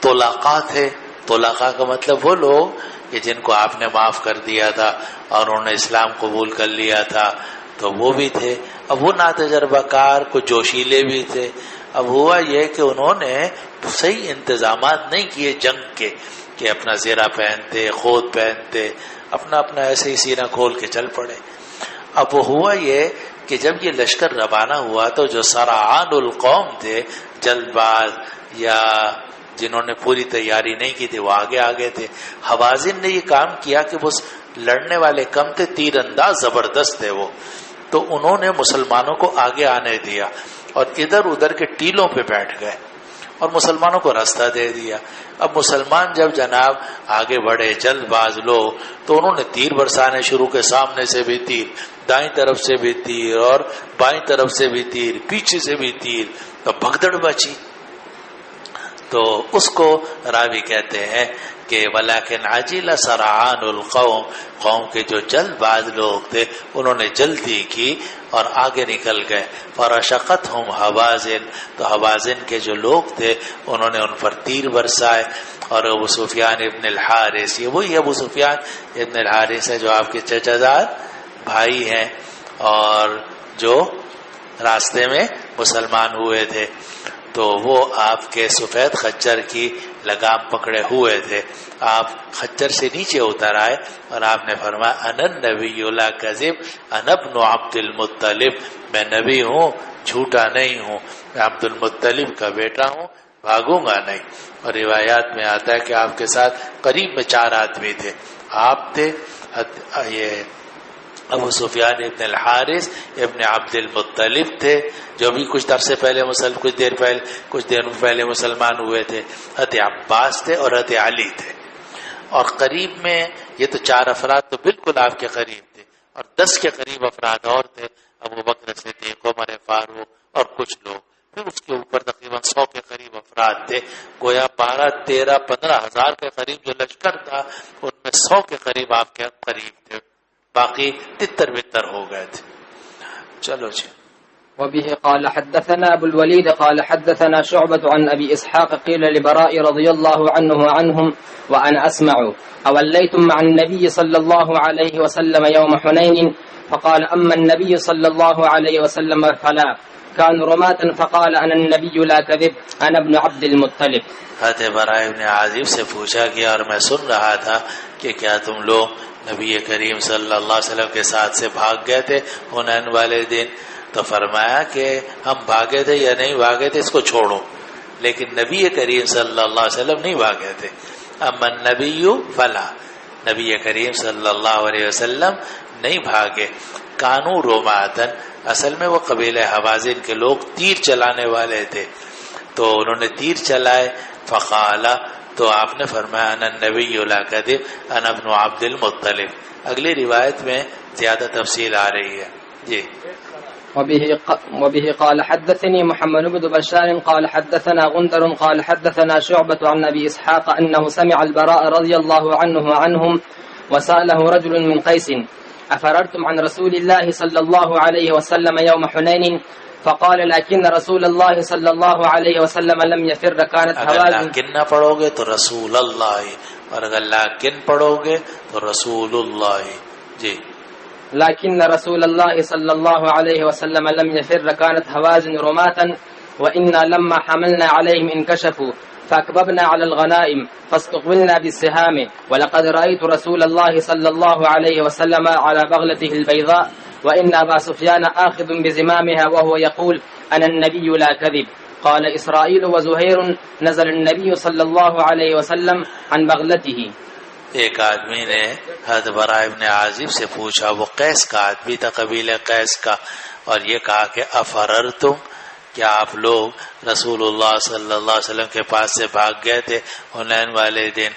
طلقاء تھے. طلقاء کا مطلب وہ لوگ کہ جن کو آپ نے معاف کر دیا تھا اور انہوں نے اسلام قبول کر لیا تھا, تو وہ بھی تھے. اب وہ ناتجربہ کار, کچھ جوشیلے بھی تھے. اب ہوا یہ کہ انہوں نے صحیح انتظامات نہیں کیے جنگ کے, کہ اپنا زیرہ پہنتے, خود پہنتے, اپنا ایسے ہی سینہ کھول کے چل پڑے. اب ہوا یہ کہ جب یہ لشکر روانہ ہوا تو جو سرعان القوم تھے, جلد باز یا جنہوں نے پوری تیاری نہیں کی تھی, وہ آگے تھے. حوازن نے یہ کام کیا کہ وہ لڑنے والے کم تھے, تیر انداز زبردست تھے وہ, تو انہوں نے مسلمانوں کو آگے آنے دیا اور ادھر ادھر کے ٹیلوں پہ بیٹھ گئے اور مسلمانوں کو راستہ دے دیا. اب مسلمان جب جناب آگے بڑھے جلد باز لوگ, تو انہوں نے تیر برسانے شروع کے, سامنے سے بھی تیر, دائیں طرف سے بھی تیر اور بائیں طرف سے بھی تیر, پیچھے سے بھی تیر. تو بھگدڑ بچی. تو اس کو راوی کہتے ہیں کہ ولیکن عجل سرعان القوم، قوم کے جو جلد باز لوگ تھے انہوں نے جلدی کی اور آگے نکل گئے. فرشقتہم حوازن، تو حوازن کے جو لوگ تھے انہوں نے ان پر تیر برسائے. اور ابو سفیان ابن الحارث، یہ وہی ابو سفیان ابن الحارث ہے جو آپ کے چچا زاد بھائی ہیں اور جو راستے میں مسلمان ہوئے تھے. تو وہ آپ کے سفید خچر کی لگام پکڑے ہوئے تھے. آپ خچر سے نیچے اتر آئے اور آپ نے فرمایا انا النبی لا کذب انا ابن عبد المطلب، میں نبی ہوں، جھوٹا نہیں ہوں، میں عبد المطلب کا بیٹا ہوں، بھاگوں گا نہیں. اور روایات میں آتا ہے کہ آپ کے ساتھ قریب میں 4 آدمی تھے. آپ تھے، یہ ابو سفیان ابن الحارث ابن عبد المطلب تھے جو بھی کچھ دیر پہلے مسلمان ہوئے تھے. حضرت عباس تھے اور حضرت علی تھے. اور قریب میں یہ تو 4 افراد تو بالکل آپ کے قریب تھے، اور 10 کے قریب افراد اور تھے، ابو بکر صدیق، عمر فاروق اور کچھ لوگ. پھر اس کے اوپر تقریباً 100 کے قریب افراد تھے. گویا 12، 13، 15 ہزار کے قریب جو لشکر تھا ان میں 100 کے قریب آپ کے قریب تھے، باقی تتر بتر ہو گئے تھے. چلو جی. وبه قال حدثنا أبو الوليد قال حدثنا شعبة عن أبي إسحاق قيل لبراء رضي الله عنه وعنهم وأنا أسمع أوليتم مع النبي صلى الله عليه وسلم يوم حنين فقال أما النبي صلى الله عليه وسلم فلا كانوا رماة فقال أنا النبي لا كذب أنا ابن عبد المطلب. حضرت براء ابن عازب سے پوچھا گیا اور میں سن رہا تھا کہ کیا تم لوگ نبی کریم صلی اللہ علیہ وسلم کے ساتھ سے بھاگ گئے تھے حنین والے دن؟ تو فرمایا کہ ہم بھاگے تھے یا نہیں بھاگے تھے اس کو چھوڑو، لیکن نبی کریم صلی اللہ علیہ وسلم نہیں بھاگے تھے. اما النبی فلا، نبی کریم صلی اللہ علیہ وسلم نہیں بھاگے. کانو روماتن، اصل میں وہ قبیلہ حوازن کے لوگ تیر چلانے والے تھے، تو انہوں نے تیر چلائے. فقالا، تو آپ نے فرمایا انا النبی لا کذب انا ابن عبد المطلب. اگلی روایت میں زیادہ تفصیل آ رہی ہے. جی. وبه قال حدثني محمد بن بشار قال حدثنا غندر قال حدثنا شعبة عن أبي إسحاق أنه سمع البراء رضي الله عنه وعنهم وسأله رجل من قيس أفررتم عن رسول الله صلى الله عليه وسلم يوم حنين فقال لكن رسول الله صلى الله عليه وسلم لم يفر كانت اگر لیکن نہ پڑھو گے تو رسول اللہ، اور اگر لیکن پڑھو گے تو رسول اللہ. جی. لكن رسول الله صلى الله عليه وسلم لم يفر كانت هوازن رماة وإنا لما حملنا عليهم انكشفوا فأكببنا على الغنائم فاستقبلنا بالسهام ولقد رأيت رسول الله صلى الله عليه وسلم على بغلته البيضاء وإن أبا سفيان آخذ بزمامها وهو يقول أنا النبي لا كذب. قال إسرائيل وزهير نزل النبي صلى الله عليه وسلم عن بغلته. ایک آدمی نے حضرت براء ابن عازب سے پوچھا، وہ قیس کا آدمی تھا، قبیلہ قیس کا، اور یہ کہا کہ افررتم، کیا آپ لوگ رسول اللہ صلی اللہ علیہ وسلم کے پاس سے بھاگ گئے تھے حنین والے دن؟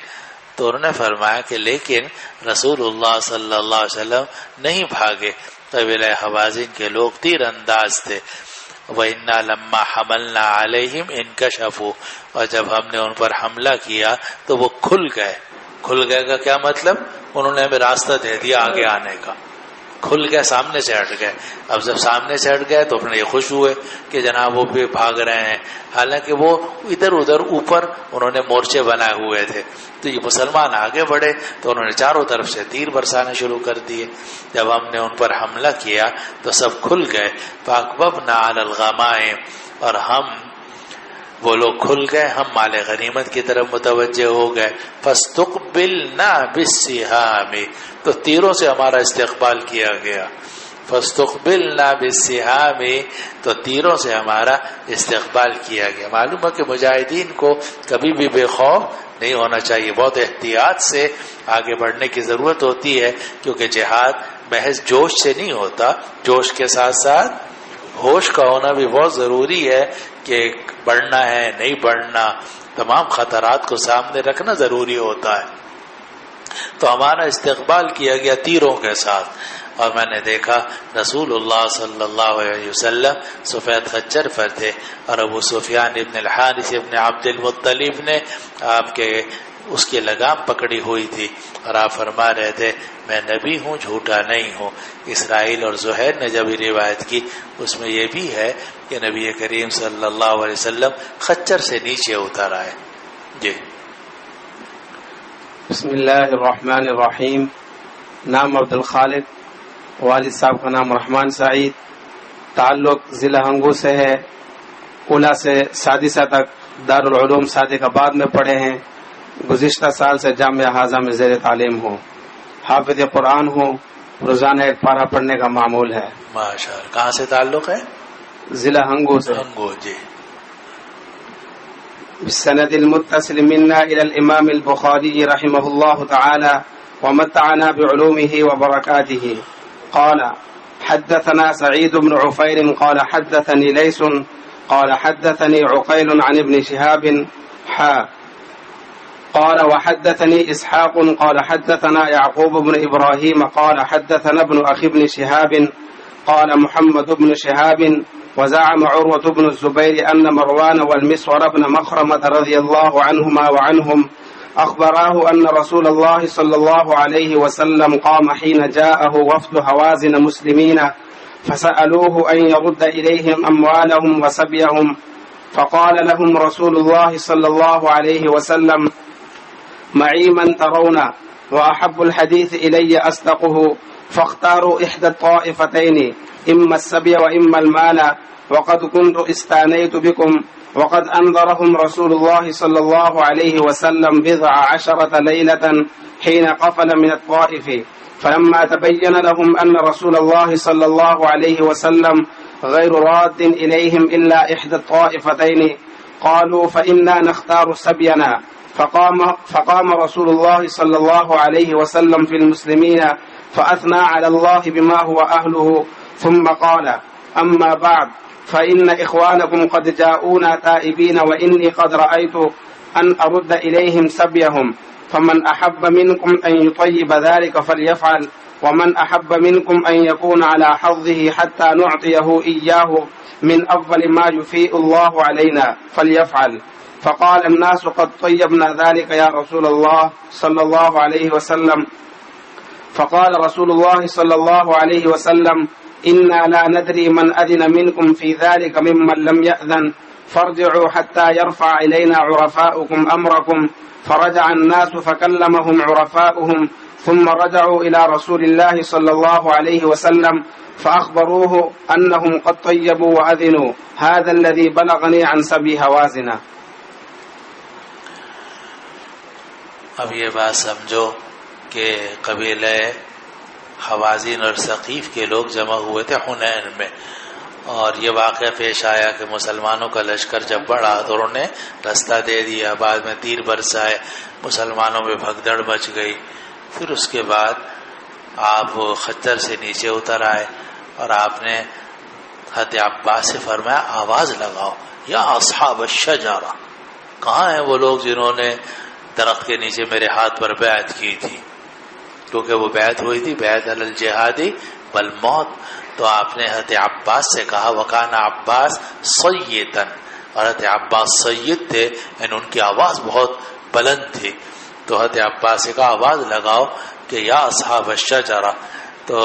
تو انہوں نے فرمایا کہ لیکن رسول اللہ صلی اللہ علیہ وسلم نہیں بھاگے، قبیلہ حوازن کے لوگ تیر انداز تھے. وَإِنَّا لَمَّا حَمَلْنَا عَلَيْهِمْ انْكَشَفُوا، اور جب ہم نے ان پر حملہ کیا تو وہ کھل گئے. کھل گئے کا کیا مطلب؟ انہوں نے ہمیں راستہ دے دیا آگے آنے کا. کھل گئے، سامنے سے ہٹ گئے. اب جب سامنے سے ہٹ گئے تو اپنے یہ خوش ہوئے کہ جناب وہ بھی بھاگ رہے ہیں، حالانکہ وہ ادھر ادھر اوپر انہوں نے مورچے بنائے ہوئے تھے. تو یہ مسلمان آگے بڑھے تو انہوں نے چاروں طرف سے تیر برسانے شروع کر دیے. جب ہم نے ان پر حملہ کیا تو سب کھل گئے. فَأَكْبَبْنَا عَلَى الْغَمَائِمِ، اور وہ لوگ کھل گئے، ہم مال غنیمت کی طرف متوجہ ہو گئے. فَاسْتُقْبِلْنَا بِالسِّهَامِ، تو تیروں سے ہمارا استقبال کیا گیا. فَاسْتُقْبِلْنَا بِالسِّهَامِ، تو تیروں سے ہمارا استقبال کیا گیا. معلوم ہے کہ مجاہدین کو کبھی بھی بے خوف نہیں ہونا چاہیے، بہت احتیاط سے آگے بڑھنے کی ضرورت ہوتی ہے، کیونکہ جہاد محض جوش سے نہیں ہوتا، جوش کے ساتھ ساتھ ہوش کا ہونا بھی بہت ضروری ہے کہ بڑھنا ہے نہیں بڑھنا، تمام خطرات کو سامنے رکھنا ضروری ہوتا ہے. تو ہمارا استقبال کیا گیا تیروں کے ساتھ. اور میں نے دیکھا رسول اللہ صلی اللہ علیہ وسلم سفید خچر پر تھے، اور ابو سفیان ابن الحارث ابن عبد المطلب نے آپ کے اس کی لگام پکڑی ہوئی تھی، اور آپ فرما رہے تھے میں نبی ہوں، جھوٹا نہیں ہوں۔ اسرائیل اور زہیر نے جب روایت کی اس میں یہ بھی ہے کہ نبی کریم صلی اللہ علیہ وسلم خچر سے نیچے اتر آئے۔ جی بسم اللہ الرحمن الرحیم۔ نام عبد الخالق، والد صاحب کا نام رحمان سعید، تعلق ضلع ہنگو سے ہے، اولا سے سادسہ تک دارالعلوم صادق آباد میں پڑھے ہیں، گزشتہ سال سے جامعہ ہاضہ میں زیر تعلیم ہوں، حافظ قرآن ہوں، روزانہ ایک پارہ پڑھنے کا معمول ہے۔ ماشاء اللہ۔ کہاں سے تعلق ہے؟ ضلع ہنگو سے۔ ہنگو۔ جی بالسند المتصل منا إلى الإمام البخاري رحمه الله تعالى ومتعنا بعلومه وبركاته قال حدثنا سعيد بن عفير قال حدثني ليس قال حدثني عقيل عن ابن شهاب قال وحدثني إسحاق قال حدثنا يعقوب بن إبراهيم قال حدثنا ابن أخي بن شهاب قال محمد بن شهاب وزعم عروة بن الزبير أن مروان والمسور بن مخرمة رضي الله عنهما وعنهم أخبراه أن رسول الله صلى الله عليه وسلم قام حين جاءه وفد هوازن مسلمين فسألوه أن يرد إليهم أموالهم وسبيهم فقال لهم رسول الله صلى الله عليه وسلم معي من ترون وأحب الحديث إلي أصدقه فاختاروا إحدى الطائفتين إما السبي وإما المال وقد كنت استانيت بكم وقد أنذرهم رسول الله صلى الله عليه وسلم 19 ليلة حين قفل من الطائف فلما تبين لهم أن رسول الله صلى الله عليه وسلم غير راد إليهم إلا إحدى الطائفتين قالوا فإنا نختار سبينا فقام رسول الله صلى الله عليه وسلم في المسلمين فأثنى على الله بما هو أهله ثم قال أما بعد فإن إخوانكم قد جاءونا تائبين وإني قد رأيت أن أرد إليهم سبيهم فمن أحب منكم أن يطيب ذلك فليفعل ومن أحب منكم أن يكون على حظه حتى نعطيه إياه من أفضل ما يفيء الله علينا فليفعل فقال الناس قد طيبنا ذلك يا رسول الله صلى الله عليه وسلم فقال رسول الله صلى الله عليه وسلم إنا لا ندري من أذن منكم في ذلك ممن لم يأذن فارجعوا حتى يرفع إلينا عرفاؤكم أمركم فرجع الناس فكلمهم عرفاؤهم ثم رجعوا إلى رسول الله صلى الله عليه وسلم فأخبروه أنهم قد طيبوا وأذنوا هذا الذي بلغني عن سبي هوازن۔ اب یہ بات سمجھو کہ قبیلہ حوازن اور ثقیف کے لوگ جمع ہوئے تھے حنین میں، اور یہ واقعہ پیش آیا کہ مسلمانوں کا لشکر جب بڑھا تو انہوں نے رستہ دے دیا، بعد میں تیر برسائے، مسلمانوں میں بھگدڑ مچ گئی۔ پھر اس کے بعد آپ خچر سے نیچے اتر آئے اور آپ نے حضرت عباس سے فرمایا آواز لگاؤ یا اصحاب الشجرہ، کہاں ہیں وہ لوگ جنہوں نے درخت کے نیچے میرے ہاتھ پر بیعت کی تھی، کیونکہ وہ بیعت ہوئی تھی بیعت علی الجہاد بالموت۔ تو آپ نے حضرت عباس سے کہا وکان عباس سیدن، اور حضرت عباس سید تھے، یعنی ان کی آواز بہت بلند تھی۔ تو حضرت عباس سے کہا آواز لگاؤ کہ یا اصحاب الشجرہ۔ تو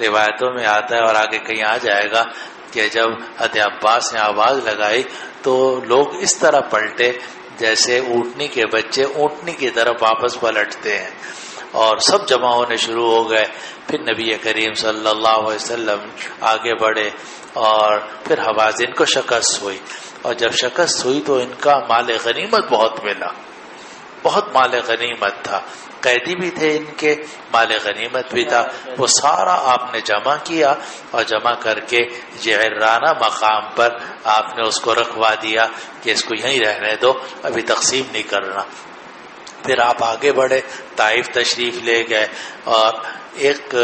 روایتوں میں آتا ہے اور آگے کہیں آ جائے گا کہ جب حضرت عباس نے آواز لگائی تو لوگ اس طرح پلٹے جیسے اونٹنی کے بچے اونٹنی کی طرف واپس پلٹتے ہیں، اور سب جمع ہونے شروع ہو گئے۔ پھر نبی کریم صلی اللہ علیہ وسلم آگے بڑھے اور پھر حوازن کو شکست ہوئی، اور جب شکست ہوئی تو ان کا مال غنیمت بہت ملا، بہت مال غنیمت تھا، قیدی بھی تھے ان کے، مال غنیمت بھی تھا، وہ سارا آپ نے جمع کیا، اور جمع کر کے جعرانہ مقام پر آپ نے اس کو رکھوا دیا کہ اس کو یہیں رہنے دو، ابھی تقسیم نہیں کرنا۔ پھر آپ آگے بڑھے، طائف تشریف لے گئے، اور ایک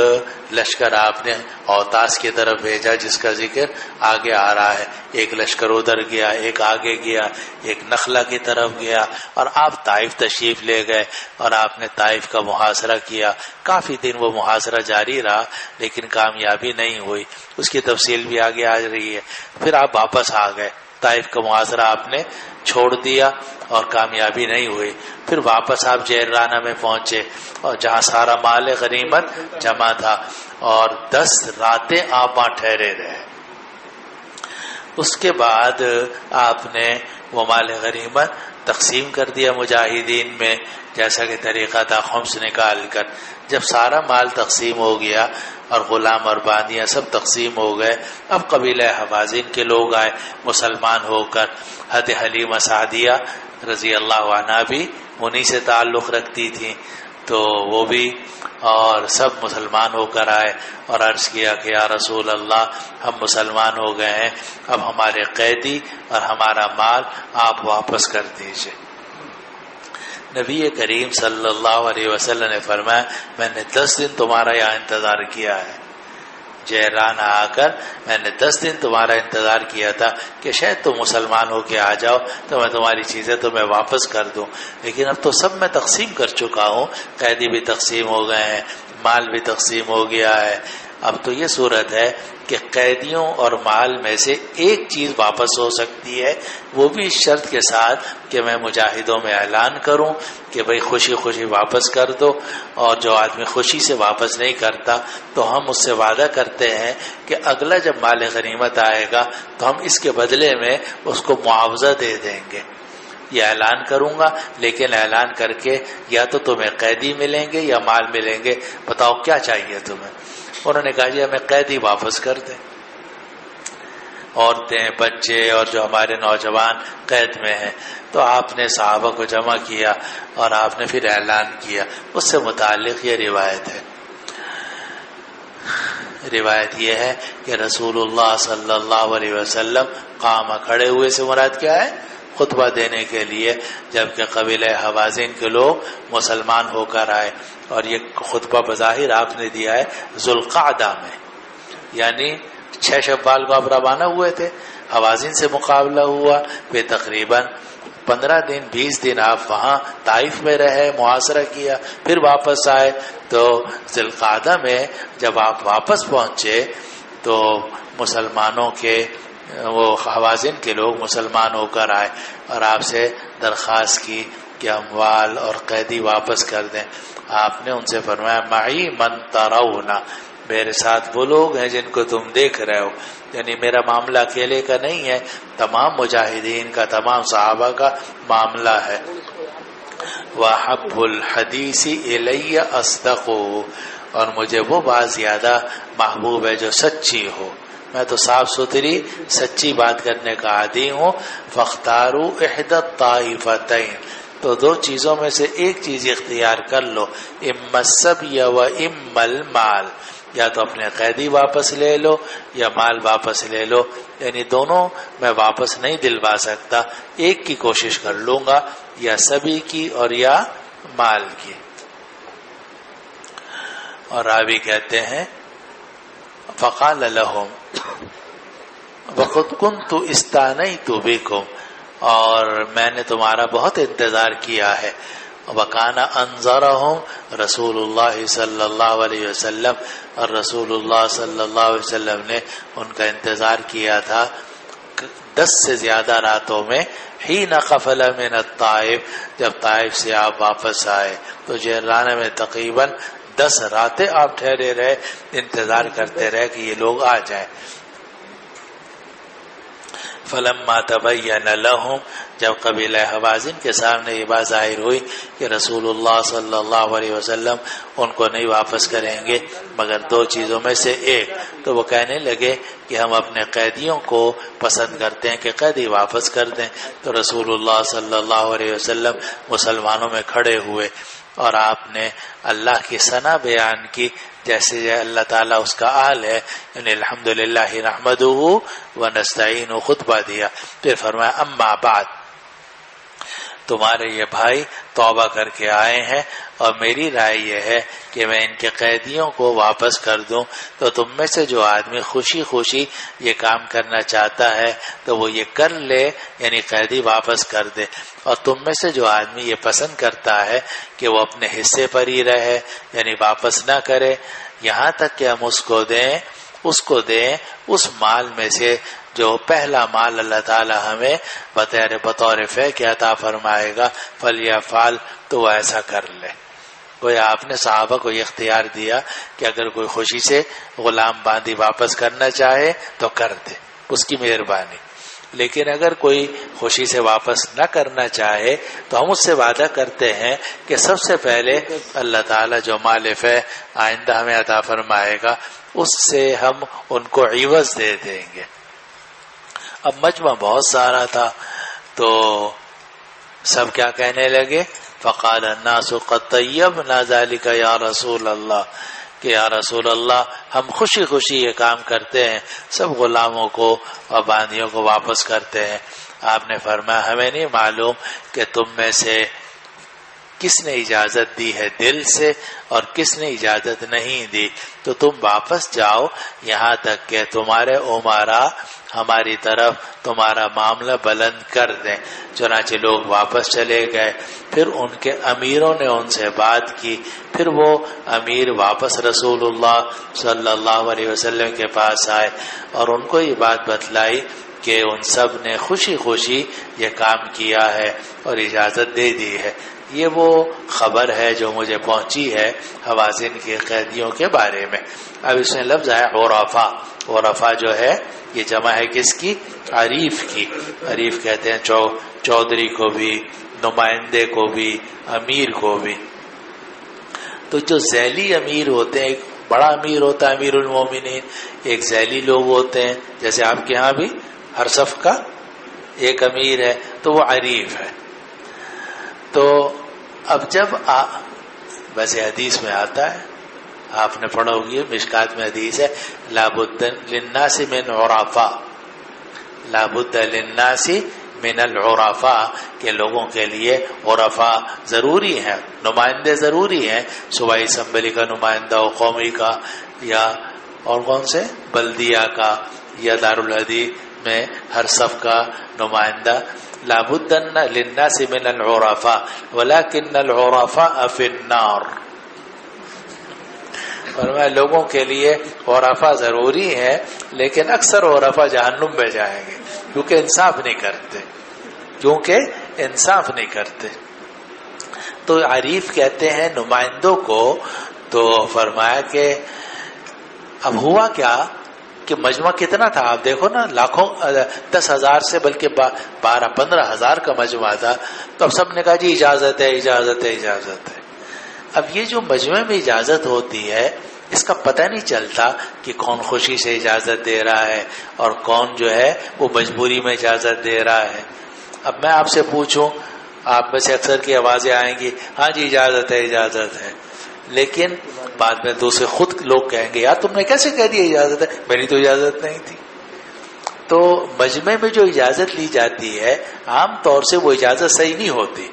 لشکر آپ نے اوتاس کی طرف بھیجا جس کا ذکر آگے آ رہا ہے، ایک لشکر ادھر گیا، ایک آگے گیا، ایک نخلا کی طرف گیا، اور آپ طائف تشریف لے گئے اور آپ نے طائف کا محاصرہ کیا. کافی دن وہ محاصرہ جاری رہا لیکن کامیابی نہیں ہوئی، اس کی تفصیل بھی آگے آ رہی ہے. پھر آپ واپس آ گئے، طائف کا محاصرہ آپ نے چھوڑ دیا اور کامیابی نہیں ہوئی. پھر واپس آپ جعرانہ میں پہنچے اور جہاں سارا مال غنیمت جمع تھا، اور 10 راتیں آپ وہاں ٹھہرے رہے. اس کے بعد آپ نے وہ مال غنیمت تقسیم کر دیا مجاہدین میں، جیسا کہ طریقہ تھا خمس نکال کر. جب سارا مال تقسیم ہو گیا اور غلام اور باندیاں سب تقسیم ہو گئے، اب قبیلہ حوازن کے لوگ آئے مسلمان ہو کر. حضرت حلیمہ سعدیہ رضی اللہ عنہا بھی انہی سے تعلق رکھتی تھیں، تو وہ بھی اور سب مسلمان ہو کر آئے اور عرض کیا کہ یا رسول اللہ، ہم مسلمان ہو گئے ہیں، اب ہمارے قیدی اور ہمارا مال آپ واپس کر دیجئے. نبی کریم صلی اللہ علیہ وسلم نے فرمایا میں نے 10 دن تمہارا یہاں انتظار کیا ہے، جعرانہ آ کر میں نے 10 دن تمہارا انتظار کیا تھا کہ شاید تم مسلمان ہو کے آ جاؤ تو میں تمہاری چیزیں تمہیں واپس کر دوں، لیکن اب تو سب میں تقسیم کر چکا ہوں، قیدی بھی تقسیم ہو گئے ہیں، مال بھی تقسیم ہو گیا ہے. اب تو یہ صورت ہے کہ قیدیوں اور مال میں سے ایک چیز واپس ہو سکتی ہے، وہ بھی اس شرط کے ساتھ کہ میں مجاہدوں میں اعلان کروں کہ بھئی خوشی خوشی واپس کر دو، اور جو آدمی خوشی سے واپس نہیں کرتا تو ہم اس سے وعدہ کرتے ہیں کہ اگلا جب مال غنیمت آئے گا تو ہم اس کے بدلے میں اس کو معاوضہ دے دیں گے. یہ اعلان کروں گا لیکن اعلان کر کے یا تو تمہیں قیدی ملیں گے یا مال ملیں گے، بتاؤ کیا چاہیے تمہیں. انہوں نے کہا جی ہمیں قیدی واپس کر دیں. عورتیں، بچے اور جو ہمارے نوجوان قید میں ہیں. تو آپ نے صحابہ کو جمع کیا اور آپ نے پھر اعلان کیا. اس سے متعلق یہ روایت ہے. روایت یہ ہے کہ رسول اللہ صلی اللہ علیہ وسلم قام، کھڑے ہوئے سے مراد کیا ہے؟ خطبہ دینے کے لیے، جبکہ قبیلہ حوازن کے لوگ مسلمان ہو کر آئے. اور یہ خطبہ بظاہر آپ نے دیا ہے ذوالقعدہ میں، یعنی 6 شوال کو آپ روانہ ہوئے تھے، حوازن سے مقابلہ ہوا، پھر تقریباً 15 دن 20 دن آپ وہاں طائف میں رہے، محاصرہ کیا، پھر واپس آئے. تو ذوالقعدہ میں جب آپ واپس پہنچے تو مسلمانوں کے وہ حوازن کے لوگ مسلمان ہو کر آئے اور آپ سے درخواست کی کہ اموال اور قیدی واپس کر دیں. آپ نے ان سے فرمایا معی من ترون، میرے ساتھ وہ لوگ ہیں جن کو تم دیکھ رہے ہو، یعنی میرا معاملہ اکیلے کا نہیں ہے، تمام مجاہدین کا، تمام صحابہ کا معاملہ ہے. وَحَبُّ الْحَدِيثِ إِلَيَّ أَصْدَقُهُ، اور مجھے وہ بات زیادہ محبوب ہے جو سچی ہو، میں تو صاف ستھری سچی بات کرنے کا عادی ہوں. فاختاروا احدى الطائفتين، تو 2 چیزوں میں سے ایک چیز اختیار کر لو، اما السبی و اما المال، یا تو اپنے قیدی واپس لے لو یا مال واپس لے لو، یعنی دونوں میں واپس نہیں دلوا سکتا، ایک کی کوشش کر لوں گا، یا سبی کی اور یا مال کی. اور راوی کہتے ہیں فقال لهم وقد كنت استعنيت بكم، اور میں نے تمہارا بہت انتظار کیا ہے. وکان انظرهم رسول اللہ صلی اللہ علیہ وسلم، اور رسول اللہ صلی اللہ علیہ وسلم نے ان کا انتظار کیا تھا 10 سے زیادہ راتوں میں. حین قفل من الطائف، جب طائف سے آپ واپس آئے تو جعرانہ میں تقریباً 10 راتیں آپ ٹھہرے رہے، انتظار کرتے رہے کہ یہ لوگ آ جائیں. فلما تبین لهم، جب قبیلہ حوازن کے سامنے یہ بات ظاہر ہوئی کہ رسول اللہ صلی اللہ علیہ وسلم ان کو نہیں واپس کریں گے مگر 2 چیزوں میں سے ایک، تو وہ کہنے لگے کہ ہم اپنے قیدیوں کو پسند کرتے ہیں کہ قیدی واپس کر دیں. تو رسول اللہ صلی اللہ علیہ وسلم مسلمانوں میں کھڑے ہوئے اور آپ نے اللہ کی ثنا بیان کی، جیسے اللہ تعالیٰ اس کا اہل ہے، یعنی الحمدللہ نحمدہ ونستعینہ، خطبہ دیا. پھر فرمایا اما بعد، تمہارے یہ بھائی توبہ کر کے آئے ہیں اور میری رائے یہ ہے کہ میں ان کے قیدیوں کو واپس کر دوں، تو تم میں سے جو آدمی خوشی خوشی یہ کام کرنا چاہتا ہے تو وہ یہ کر لے، یعنی قیدی واپس کر دے، اور تم میں سے جو آدمی یہ پسند کرتا ہے کہ وہ اپنے حصے پر ہی رہے، یعنی واپس نہ کرے یہاں تک کہ ہم اس کو دیں اس مال میں سے جو پہلا مال اللہ تعالی ہمیں بطور فے عطا فرمائے گا، فلیفعل، تو وہ ایسا کر لے۔ کوئی آپ نے صحابہ کو یہ اختیار دیا کہ اگر کوئی خوشی سے غلام باندھی واپس کرنا چاہے تو کر دے، اس کی مہربانی، لیکن اگر کوئی خوشی سے واپس نہ کرنا چاہے تو ہم اس سے وعدہ کرتے ہیں کہ سب سے پہلے اللہ تعالیٰ جو مال فے آئندہ ہمیں عطا فرمائے گا اس سے ہم ان کو عوض دے دیں گے۔ اب مجمع بہت سارا تھا تو سب کیا کہنے لگے، فقال الناس قد طیبنا ذلک یا رسول اللہ، کہ یا رسول اللہ ہم خوشی خوشی یہ کام کرتے ہیں، سب غلاموں کو اور باندیوں کو واپس کرتے ہیں۔ آپ نے فرمایا ہمیں نہیں معلوم کہ تم میں سے کس نے اجازت دی ہے دل سے اور کس نے اجازت نہیں دی، تو تم واپس جاؤ یہاں تک کہ تمہارے امراء ہماری طرف تمہارا معاملہ بلند کر دیں۔ چنانچہ لوگ واپس چلے گئے، پھر ان کے امیروں نے ان سے بات کی، پھر وہ امیر واپس رسول اللہ صلی اللہ علیہ وسلم کے پاس آئے اور ان کو یہ بات بتلائی کہ ان سب نے خوشی خوشی یہ کام کیا ہے اور اجازت دے دی ہے۔ یہ وہ خبر ہے جو مجھے پہنچی ہے حوازن کے قیدیوں کے بارے میں۔ اب اس میں لفظ ہے عرفا، عرفا جو ہے یہ جمع ہے کس کی؟ عریف کی۔ عریف کہتے ہیں چودھری کو بھی، نمائندے کو بھی، امیر کو بھی۔ تو جو ذیلی امیر ہوتے ہیں، ایک بڑا امیر ہوتا ہے امیر المومنین، ایک ذیلی لوگ ہوتے ہیں، جیسے آپ کے ہاں بھی ہر صف کا ایک امیر ہے تو وہ عریف ہے۔ تو اب جب ویسے حدیث میں آتا ہے، آپ نے پڑھا ہوگی مشکات میں حدیث ہے، لابد للناس من عرفا، لابد للناس من العرفا، کہ لوگوں کے لیے عرفا ضروری ہیں، نمائندے ضروری ہیں، صوبائی اسمبلی کا نمائندہ ہو، قومی کا، یا اور کون سے بلدیہ کا، یا دارالحدیث میں ہر صف کا نمائندہ۔ لابد للناس من العرفا ولكن العرفاء في النار، فرمایا لوگوں کے لیے عرفا ضروری ہے لیکن اکثر عرفا جہنم میں جائیں گے کیونکہ انصاف نہیں کرتے، تو عریف کہتے ہیں نمائندوں کو۔ تو فرمایا کہ اب ہوا کیا کہ مجمع کتنا تھا، آپ دیکھو نا، لاکھوں، 10,000 سے بلکہ 12-15,000 کا مجمع تھا، تو اب سب نے کہا جی اجازت ہے اجازت ہے اجازت ہے۔ اب یہ جو مجمع میں اجازت ہوتی ہے اس کا پتہ نہیں چلتا کہ کون خوشی سے اجازت دے رہا ہے اور کون جو ہے وہ مجبوری میں اجازت دے رہا ہے۔ اب میں آپ سے پوچھوں، آپ میں سے اکثر کی آوازیں آئیں گی ہاں جی اجازت ہے اجازت ہے، لیکن بعد میں دوسرے خود لوگ کہیں گے یار تم نے کیسے کہہ دیا اجازت ہے، میری تو اجازت نہیں تھی۔ تو مجمع میں جو اجازت لی جاتی ہے عام طور سے وہ اجازت صحیح نہیں ہوتی،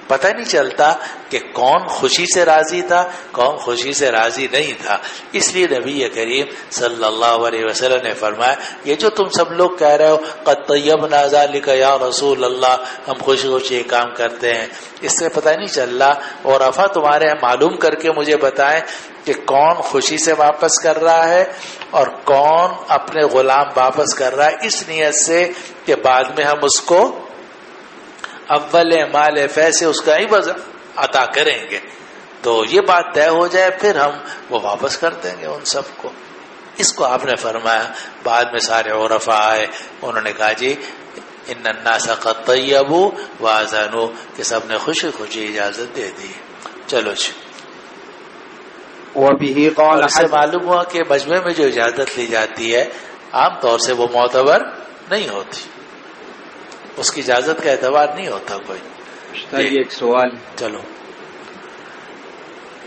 پتہ نہیں چلتا کہ کون خوشی سے راضی تھا کون خوشی سے راضی نہیں تھا۔ اس لیے نبی کریم صلی اللہ علیہ وسلم نے فرمایا یہ جو تم سب لوگ کہہ رہے ہو قد طیبنا ذالک یا رسول اللہ، ہم خوشی خوشی یہ کام کرتے ہیں، اس سے پتہ نہیں چل رہا، اور افا تمہارے معلوم کر کے مجھے بتائیں کہ کون خوشی سے واپس کر رہا ہے اور کون اپنے غلام واپس کر رہا ہے اس نیت سے کہ بعد میں ہم اس کو اول مال فیسے اس کا عوض عطا کریں گے۔ تو یہ بات طے ہو جائے پھر ہم وہ واپس کر دیں گے ان سب کو۔ اس کو آپ نے فرمایا۔ بعد میں سارے عرفاء آئے، انہوں نے کہا جی ان الناس قد طیبوا واذنوا، کہ سب نے خوشی خوشی اجازت دے دی، چلو جی۔ وبه قال اس سے معلوم ہوا کہ مجمع میں جو اجازت لی جاتی ہے عام طور سے وہ معتبر نہیں ہوتی، اس کی اجازت کا اعتبار نہیں ہوتا کوئی۔ ایک سوال، چلو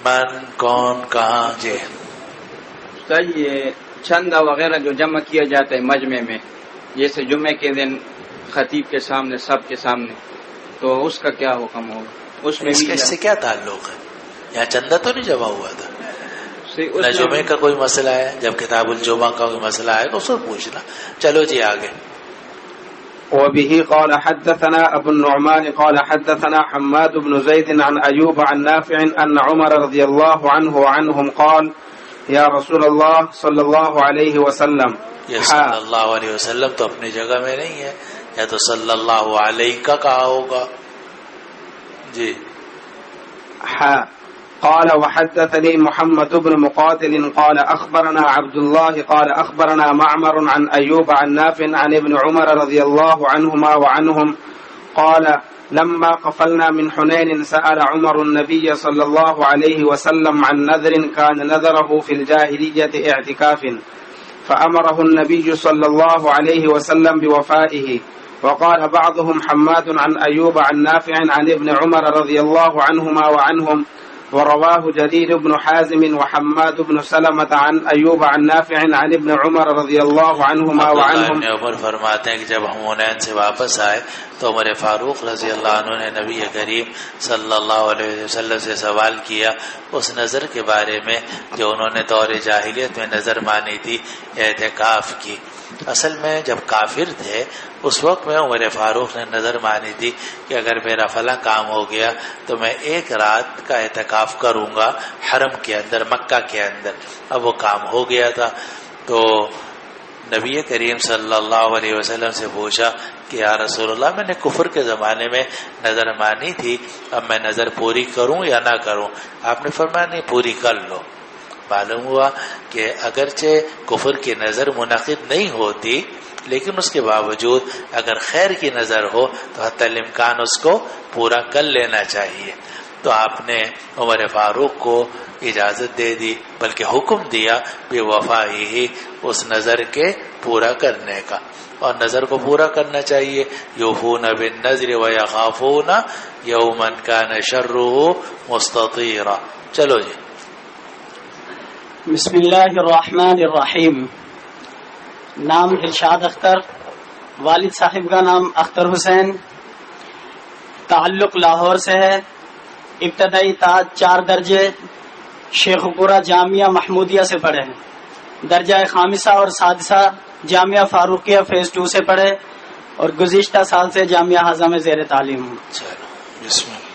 من کون کہاں جی؟ یہ چندہ وغیرہ جو جمع کیا جاتا ہے مجمع میں، جیسے جمعے کے دن خطیب کے سامنے سب کے سامنے، تو اس کا کیا حکم ہوگا؟ اس میں اس سے کیا تعلق ہے؟ یہاں چندہ تو نہیں جمع ہوا تھا نہ جمعے کا کوئی مسئلہ ہے. جب کتاب الجمعہ کا کوئی مسئلہ ہے تو اس کو پوچھنا. چلو جی آگے. وبه قال حدثنا أبو النعمان قال حدثنا حماد بن زيد عن أيوب عن نافع أن عمر رضي الله عنه وعنهم قال يا رسول الله صلى الله عليه وسلم. یہ صلی اللہ علیہ وسلم تو اپنی جگہ میں نہیں ہے، یا تو صلی اللہ علیہ کا کہا ہوگا. جی. قال وحدثني محمد بن مقاتل قال أخبرنا عبد الله قال أخبرنا معمر عن أيوب عن نافع عن ابن عمر رضي الله عنهما وعنهم قال لما قفلنا من حنين سأل عمر النبي صلى الله عليه وسلم عن نذر كان نذره في الجاهلية اعتكاف فأمره النبي صلى الله عليه وسلم بوفائه. وقال بعضهم حماد عن أيوب عن نافع عن ابن عمر رضي الله عنهما وعنهم. ورواه جرير بن حازم وحماد بن سلمة عن أيوب عن نافع عن ابن عمر رضي الله عنهما وعنهم. ابن عمر فرماتے ہیں کہ جب ہم حنین سے واپس آئے تو عمر فاروق رضی اللہ عنہ نے نبی کریم صلی اللہ علیہ وسلم سے سوال کیا اس نظر کے بارے میں جو انہوں نے دور جاہلیت میں نظر مانی تھی اعتکاف کی. اصل میں جب کافر تھے اس وقت میں عمر فاروق نے نظر مانی تھی کہ اگر میرا فلاں کام ہو گیا تو میں ایک رات کا اعتکاف کروں گا حرم کے اندر، مکہ کے اندر. اب وہ کام ہو گیا تھا تو نبی کریم صلی اللہ علیہ وسلم سے پوچھا کہ یا رسول اللہ میں نے کفر کے زمانے میں نظر مانی تھی، اب میں نظر پوری کروں یا نہ کروں؟ آپ نے فرمایا نہیں، پوری کر لو. معلوم ہوا کہ اگرچہ کفر کی نظر منعقد نہیں ہوتی لیکن اس کے باوجود اگر خیر کی نظر ہو تو حتی الامکان اس کو پورا کر لینا چاہیے. تو آپ نے عمر فاروق کو اجازت دے دی، بلکہ حکم دیا بے وفائی ہی اس نظر کے پورا کرنے کا، اور نظر کو پورا کرنا چاہیے. یوفون بالنذر ویخافون یوما کان شرہ مستطیرا. چلو جی. بسم اللہ الرحمن الرحیم. نام دلشاد اختر، والد صاحب کا نام اختر حسین، تعلق لاہور سے ہے. ابتدائی 4 درجے شیخ پورہ جامعہ محمودیہ سے پڑھے، درجہ خامسہ اور سادسہ جامعہ فاروقیہ فیز 2 سے پڑھے، اور گزشتہ سال سے جامعہ ہاضہ میں زیر تعلیم ہوں. بسم اللہ.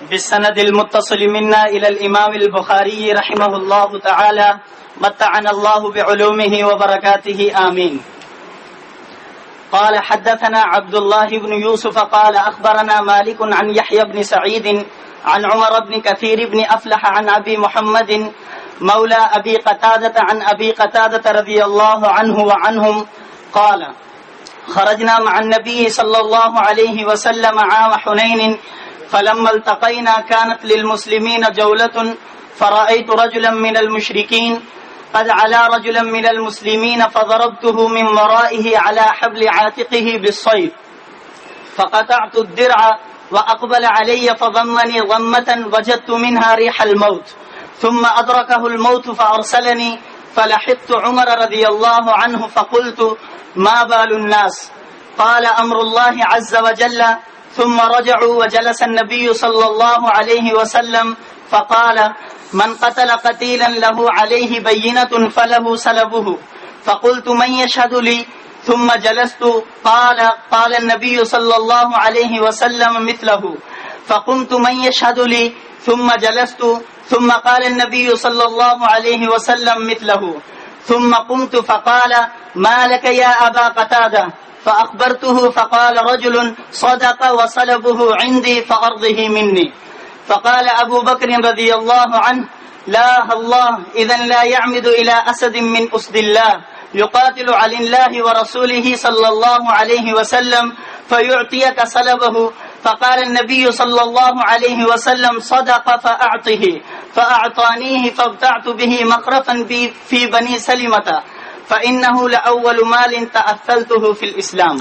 بالسند المتصل منا الى الامام البخاری رحمہ اللہ تعالی متعنا اللہ بعلومه وبرکاته آمین. قال حدثنا عبد الله بن يوسف قال اخبرنا مالك عن يحيى بن سعيد عن عمر بن كثير بن افلح عن ابي محمد مولى ابي قتادة عن ابي قتادة رضي الله عنه وعنهم قال خرجنا مع النبي صلى الله عليه وسلم عام حنين فلما التقينا كانت للمسلمين جولة فرأيت رجلا من المشركين قد علا رجلا من المسلمين فضربته من ورائه على حبل عاتقه بالصيف فقطعت الدرع وأقبل علي فضمني ضمة وجدت منها ريح الموت ثم أدركه الموت فأرسلني فلحقت عمر رضي الله عنه فقلت ما بال الناس قال أمر الله عز وجل ثم رجعوا وجلس النبي صلى الله عليه وسلم فقال من قتل قتيلا له عليه بينة فله سلبه فقلت من يشهد لي ثم جلست قال النبي صلى الله عليه وسلم مثله فقمت من يشهد لي ثم جلست ثم قال النبي صلى الله عليه وسلم مثله ثم قمت فقال ما لك يا أبا قتادة فأخبرته فقال رجل صدق وصلبه عندي فأرضه مني فقال أبو بكر رضي الله عنه لا الله إذن لا يعمد إلى أسد من أسد الله يقاتل على الله ورسوله صلى الله عليه وسلم فيعطيك صلبه فقال النبي صلى الله عليه وسلم صدق فأعطه فأعطانيه فابتعت به مقرفا في بني سلمة فإنه لأول مال تأثلته في الإسلام.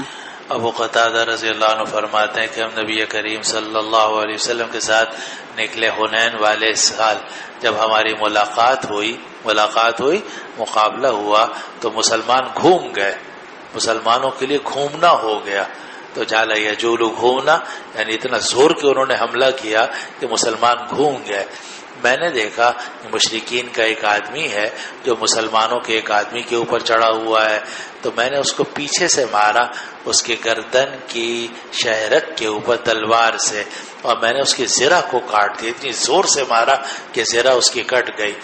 ابو قتادہ رضی اللہ عنہ فرماتے ہیں کہ ہم نبی کریم صلی اللہ علیہ وسلم کے ساتھ نکلے حنین والے سال. جب ہماری ملاقات ہوئی مقابلہ ہوا تو مسلمان گھوم گئے، مسلمانوں کے لیے گھومنا ہو گیا. تو جالا یجول گھومنا یعنی اتنا زور کہ انہوں نے حملہ کیا کہ مسلمان گھوم گئے. میں نے دیکھا مشرکین کا ایک آدمی ہے جو مسلمانوں کے ایک آدمی کے اوپر چڑھا ہوا ہے, تو میں نے اس کو پیچھے سے مارا اس کے گردن کی شہرک کے اوپر تلوار سے, اور میں نے اس کی زرہ کو کاٹ دیا, اتنی زور سے مارا کہ زرہ اس کی کٹ گئی.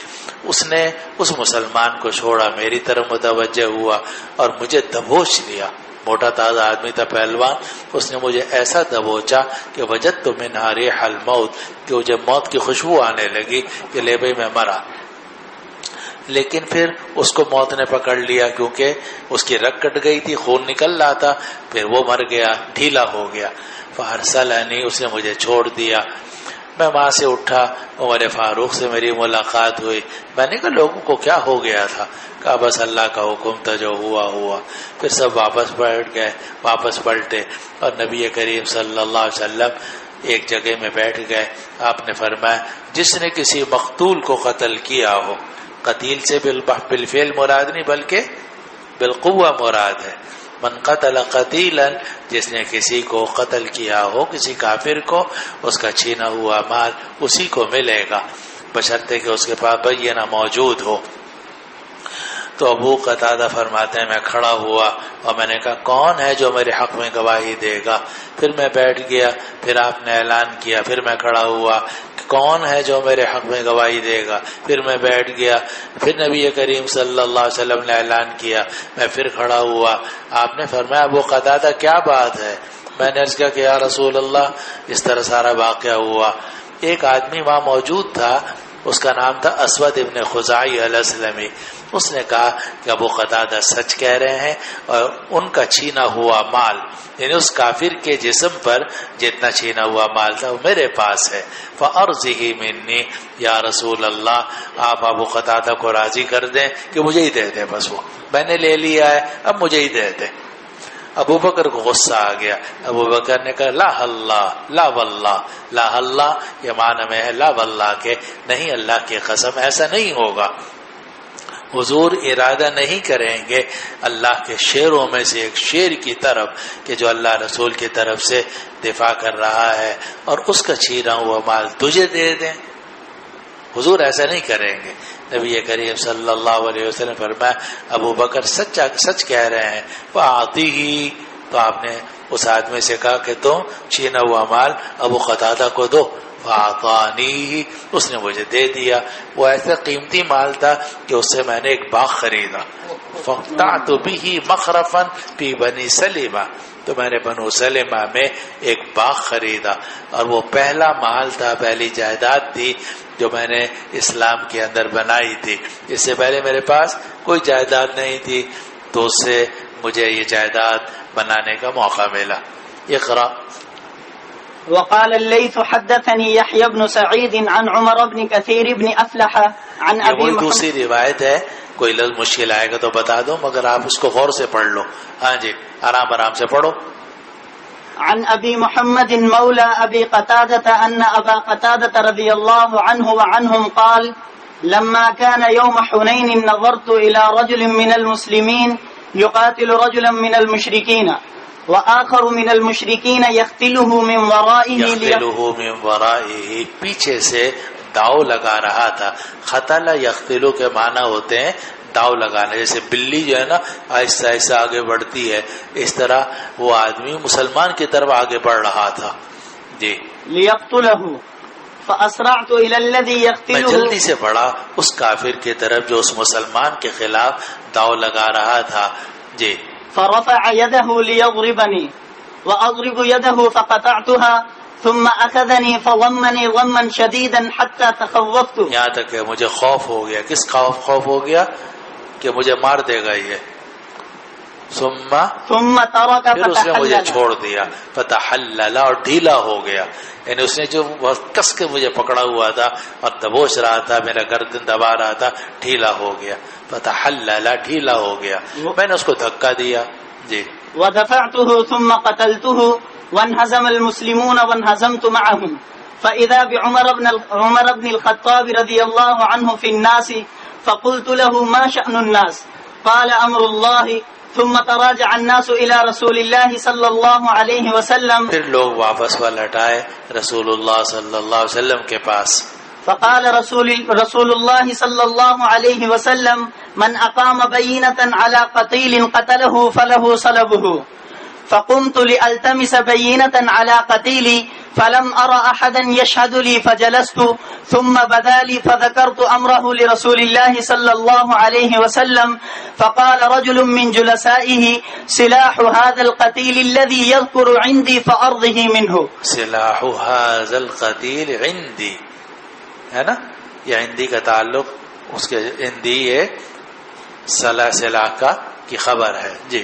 اس نے اس مسلمان کو چھوڑا, میری طرف متوجہ ہوا اور مجھے دبوچ لیا. موٹا تازہ آدمی تھا, پہلوان. اس نے مجھے ایسا دبوچا کہ وجدت من ریح الموت, کہ مجھے موت کی خوشبو آنے لگی کہ لے بھائی میں مرا. لیکن پھر اس کو موت نے پکڑ لیا کیونکہ اس کی رگ کٹ گئی تھی, خون نکل رہا تھا, پھر وہ مر گیا, ڈھیلا ہو گیا. فارسلنی, اس نے مجھے چھوڑ دیا. میں وہاں سے اٹھا, عمر فاروق سے میری ملاقات ہوئی. میں نے کہا لوگوں کو کیا ہو گیا تھا؟ کہا بس اللہ کا حکم تھا, جو ہوا ہوا. پھر سب واپس پلٹے اور نبی کریم صلی اللہ علیہ وسلم ایک جگہ میں بیٹھ گئے. آپ نے فرمایا جس نے کسی مقتول کو قتل کیا ہو, قتیل سے بالفعل مراد نہیں بلکہ بالقوہ مراد ہے. من قتل قتیلا, جس نے کسی کو قتل کیا ہو, کسی کافر کو, اس کا چھینا ہوا مال اسی کو ملے گا بشرطے کہ اس کے پاس بینہ موجود ہو. تو ابو قتادہ فرماتے ہیں میں کھڑا ہوا اور میں نے کہا کون ہے جو میرے حق میں گواہی دے گا؟ پھر میں بیٹھ گیا, پھر آپ نے اعلان کیا, پھر میں کھڑا ہوا کون ہے جو میرے حق میں گواہی دے گا؟ پھر میں بیٹھ گیا, پھر نبی کریم صلی اللہ علیہ وسلم نے اعلان کیا, میں پھر کھڑا ہوا. آپ نے فرمایا ابو قتادہ کیا بات ہے؟ میں نے عرض کیا کہ یا رسول اللہ اس طرح سارا واقعہ ہوا. ایک آدمی وہاں موجود تھا, اس کا نام تھا اسود ابن خزاعی الاسلمی. اس نے کہا کہ ابو قتادہ سچ کہہ رہے ہیں اور ان کا چھینا ہوا مال یعنی اس کافر کے جسم پر جتنا چھینا ہوا مال تھا وہ میرے پاس ہے. فَأَرْضِهِ مِنِّي یا رسول اللہ, آپ ابو قتادہ کو راضی کر دیں کہ مجھے ہی دے دیں, بس وہ میں نے لے لیا ہے, اب مجھے ہی دے دیں. ابو بکر کو غصہ آ گیا. ابو بکر نے کہا لا اللہ لا واللہ, لا اللہ یہ معنی میں ہے لا واللہ کے نہیں, اللہ کی قسم ایسا نہیں ہوگا. حضور ارادہ نہیں کریں گے اللہ کے شیروں میں سے ایک شیر کی طرف کہ جو اللہ رسول کی طرف سے دفاع کر رہا ہے اور اس کا چھینا ہوا مال تجھے دے دیں. حضور ایسا نہیں کریں گے. نبی کریم صلی اللہ علیہ وسلم فرمایا ابو بکر سچ کہہ رہے ہیں. فَأَعْطِهِ, تو آپ نے اس آدمی سے کہا کہ تم چھینا ہوا مال ابو قتادہ کو دو. فَأَعْطَانِهِ, اس نے مجھے دے دیا. وہ ایسا قیمتی مال تھا کہ اس سے میں نے ایک باغ خریدا. فَقْتَعْتُ بِهِ مَخْرَفًا فِي بَنِي سَلِمَةَ, تو میں نے بنو سلمہ میں ایک باغ خریدا اور وہ پہلا مال تھا, پہلی جائیداد تھی جو میں نے اسلام کے اندر بنائی تھی. اس سے پہلے میرے پاس کوئی جائیداد نہیں تھی, تو اس سے مجھے یہ جائیداد بنانے کا موقع ملا. اقرا. وقال الليث حدثني يحيى بن سعيد عن عمر بن كثير بن أفلح عن أبي محمد. دوسری روایت ہے, کوئی لفظ مشکل آئے گا تو بتا دو مگر آپ اس کو غور سے پڑھ لو. ہاں جی آرام سے پڑھو. عن أبي محمد مولى أبي قتادة أن أبا قتادة رضي الله عنه وعنهم قال لما كان يوم حنين نظرت إلى رجل من المسلمين يقاتل رجلا من المشركين وآخر من المشركين يختله من ورائه, پیچھے سے داؤ لگا رہا تھا. خطل یختلو کے معنی ہوتے ہیں داؤ لگانا, جیسے بلی جو ہے نا آہستہ آہستہ آگے بڑھتی ہے, اس طرح وہ آدمی مسلمان کی طرف آگے بڑھ رہا تھا. جی ليقتله فأسرعت إلى الذي يقتله, میں جلدی سے بڑھا اس کافر کی طرف جو اس مسلمان کے خلاف داؤ لگا رہا تھا. جی فرفع يده ليضربني وأضرب يده فقطعتها ثم أخذني فضمني ضما شديدا حتى تخوفت, یہاں تک کہ مجھے خوف ہو گیا. کس خوف ہو گیا؟ کہ مجھے مار دے گا یہ. ثم ترك پھر اس نے مجھے چھوڑ دیا. فتحلل, اور ڈھیلا ہو گیا. یعنی اس نے جو کس کے مجھے پکڑا ہوا تھا اور دبوچ رہا تھا, میرا گردن دبا رہا تھا, ڈھیلا ہو گیا. فتحلل, ڈھیلا ہو گیا. میں نے اس کو دھکا دیا. جی ودفعته ثم قتلته وانهزم المسلمون وانهزمت معهم فإذا بعمر بن الخطاب رضي الله عنه في الناس فقلت له ما شأن الناس قال أمر الله ثم تراجع الناس إلى رسول الله صلى الله عليه وسلم. پھر لوگ واپس پلٹ آئے رسول اللہ صلی اللہ علیہ وسلم کے پاس. فقال رسول الله صلى الله عليه وسلم من أقام بينة على قتيل قتله فله صلبه. فقمت لألتمس بينة على قتيلي فلم أرى أحدا يشهد لي فجلست ثم بدا لي فذكرت أمره لرسول الله صلى الله عليه وسلم فقال رجل من جلسائه سلاح هذا القتيل الذي يذكر عندي فأرضه منه. سلاح هذا القتيل عندي ہے نا، یہ عندی کا تعلق اس کے عندی یہ سلاح کا کی خبر ہے. جی.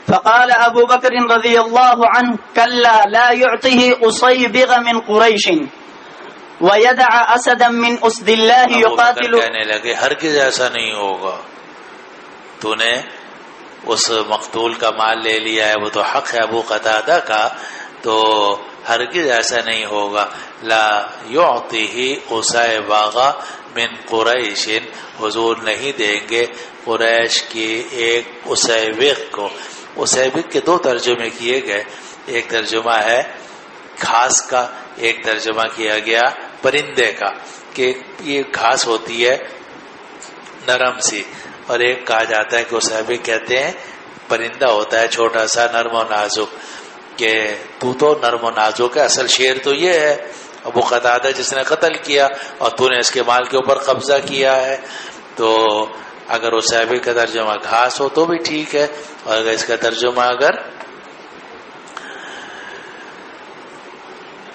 فقال ابو بکر رضی اللہ عنہ کلا لا يعطيه اصيبغ من قریش ويدع اسدا من اسد اللہ يقاتل. کہنے لگے ہرگز ایسا نہیں ہوگا، تو نے اس مقتول کا مال لے لیا ہے، وہ تو حق ہے ابو قتادہ کا، تو ہرگز ایسا نہیں ہوگا. لا يعطيه اصيبغ من قریش، حضور نہیں دیں گے قریش کی ایک اسیبغ کو. اسیبغ کے دو ترجمے کیے گئے، ایک ترجمہ ہے گھاس کا، ایک ترجمہ کیا گیا پرندے کا کہ یہ گھاس ہوتی ہے نرم سی، اور ایک کہا جاتا ہے کہ اسیبغ کہتے ہیں پرندہ ہوتا ہے چھوٹا سا نرم و نازک، کہ تو نرم و نازک ہے، اصل شیر تو یہ ہے ابو قتادہ جس نے قتل کیا اور تو نے اس کے مال کے اوپر قبضہ کیا ہے. تو اگر اسیبغ کا ترجمہ گھاس ہو تو بھی ٹھیک ہے، اور اگر اس کا ترجمہ اگر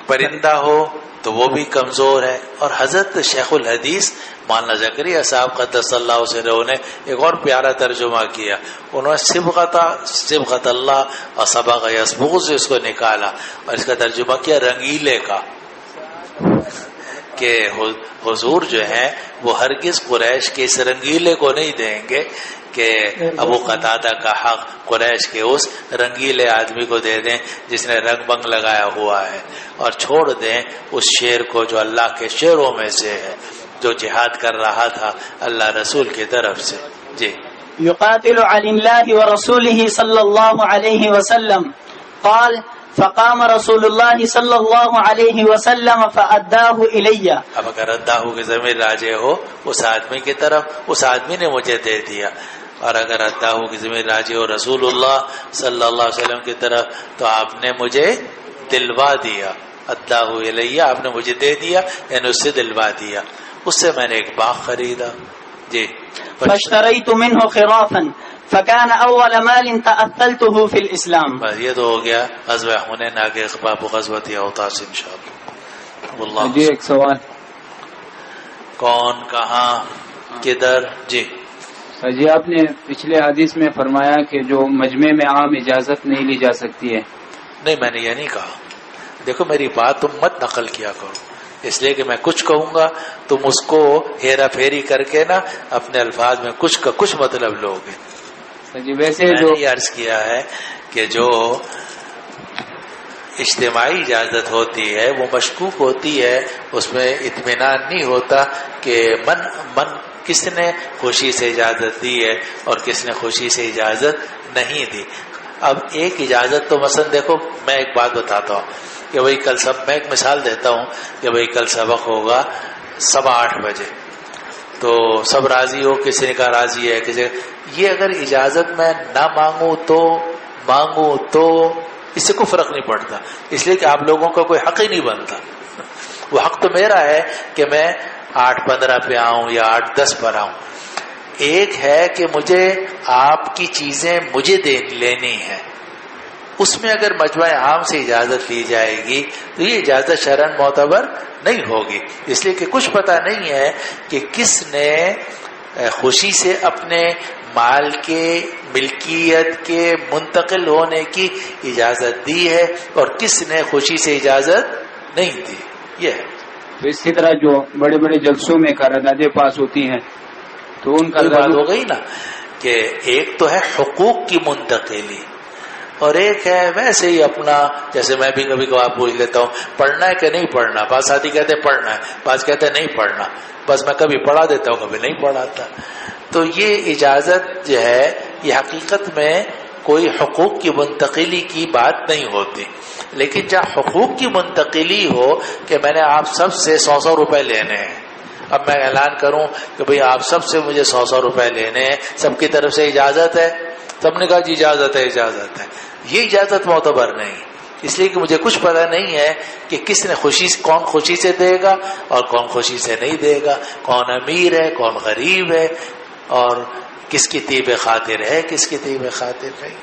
پرندہ ہو تو وہ بھی کمزور ہے. اور حضرت شیخ الحدیث مولانا زکریا صاحب قدس اللہ سرہ نے ایک اور پیارا ترجمہ کیا، انہوں نے صبغت اللہ اور صبغ یصبغ سے اس کو نکالا اور اس کا ترجمہ کیا رنگیلے کا، کہ حضور جو ہے وہ ہرگز قریش کے اس رنگیلے کو نہیں دیں گے کہ ابو قتادہ کا حق قریش کے اس رنگیلے آدمی کو دے دیں جس نے رنگ بنگ لگایا ہوا ہے، اور چھوڑ دیں اس شیر کو جو اللہ کے شیروں میں سے ہے، جو جہاد کر رہا تھا اللہ رسول کی طرف سے. جی. يقاتل عن الله ورسوله صلى الله عليه وسلم. قال فقام رسول الله صلى الله عليه وسلم فأداه إلي. اب اگر اداہو کی ضمیر راجع ہو اس آدمی کی طرف، اس آدمی نے مجھے دے دیا، اور اگر اداہو کی ضمیر راجع ہو رسول اللہ صلی اللہ علیہ وسلم کی طرف تو آپ نے مجھے دلوا دیا. اداہو الی، آپ نے مجھے دے دیا یعنی اس سے دلوا دیا، اس سے میں نے ایک باغ خریدا. جی. فاشتريت منه خرافا فكان اول مال تأثلته في الاسلام. بس یہ تو ہو گیا غزوہ حنین. آگے باب غزوۃ اوطاس انشاءاللہ. واللہ. جی ایک سوال. کون، کہاں، کدھر؟ جی. جی آپ نے پچھلے حدیث میں فرمایا کہ جو مجمع میں عام اجازت نہیں لی جا سکتی ہے. نہیں، میں نے یہ نہیں کہا. دیکھو میری بات تم مت نقل کیا کرو، اس لیے کہ میں کچھ کہوں گا تم اس کو ہیرا پھیری کر کے نا اپنے الفاظ میں کچھ کا کچھ مطلب لوگے. جی ویسے میں نے یہ عرض کیا ہے کہ جو اجتماعی اجازت ہوتی ہے وہ مشکوک ہوتی ہے، اس میں اطمینان نہیں ہوتا کہ من کس نے خوشی سے اجازت دی ہے اور کس نے خوشی سے اجازت نہیں دی. اب ایک اجازت تو مثلا دیکھو میں ایک بات بتاتا ہوں کہ بھائی کل میں ایک مثال دیتا ہوں کہ بھائی کل سبق ہوگا 8:15 بجے، تو سب راضی ہو، کسی نے کہا راضی ہے، کسی یہ اگر اجازت میں نہ مانگوں تو اس سے کوئی فرق نہیں پڑتا، اس لیے کہ آپ لوگوں کا کوئی حق ہی نہیں بنتا. وہ حق تو میرا ہے کہ میں 8:15 پہ آؤں یا 8:10 پر آؤں. ایک ہے کہ مجھے آپ کی چیزیں مجھے لینی ہے، اس میں اگر مجمع عام سے اجازت لی جائے گی تو یہ اجازت شرعاً معتبر نہیں ہوگی، اس لیے کہ کچھ پتہ نہیں ہے کہ کس نے خوشی سے اپنے مال کے ملکیت کے منتقل ہونے کی اجازت دی ہے اور کس نے خوشی سے اجازت نہیں دی. یہ ہے. تو اسی طرح جو بڑے بڑے جلسوں میں قراردادیں پاس ہوتی ہیں تو ان کا بات ہو گئی نا کہ ایک تو ہے حقوق کی منتقلی اور ایک ہے ویسے ہی اپنا، جیسے میں بھی کبھی کبھار پوچھ لیتا ہوں پڑھنا ہے کہ نہیں پڑھنا، بعض ساتھی کہتے ہیں پڑھنا ہے، بعض کہتے ہیں نہیں پڑھنا، بس میں کبھی پڑھا دیتا ہوں کبھی نہیں پڑھاتا. تو یہ اجازت جو ہے یہ حقیقت میں کوئی حقوق کی منتقلی کی بات نہیں ہوتی، لیکن جہاں حقوق کی منتقلی ہو کہ میں نے آپ سب سے 100 روپے لینے ہیں، اب میں اعلان کروں کہ بھئی آپ سب سے مجھے 100 روپے لینے ہیں، سب کی طرف سے اجازت ہے، سب نے کہا جی اجازت ہے اجازت ہے، یہ اجازت معتبر نہیں، اس لیے کہ مجھے کچھ پتہ نہیں ہے کہ کس نے کون خوشی سے دے گا اور کون خوشی سے نہیں دے گا، کون امیر ہے کون غریب ہے، اور کس کی طیب خاطر ہے کس کی طیب خاطر نہیں۔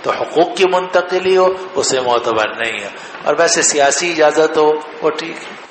تو حقوق کی منتقلی ہو اسے معتبر نہیں ہے، اور ویسے سیاسی اجازت ہو وہ ٹھیک ہے۔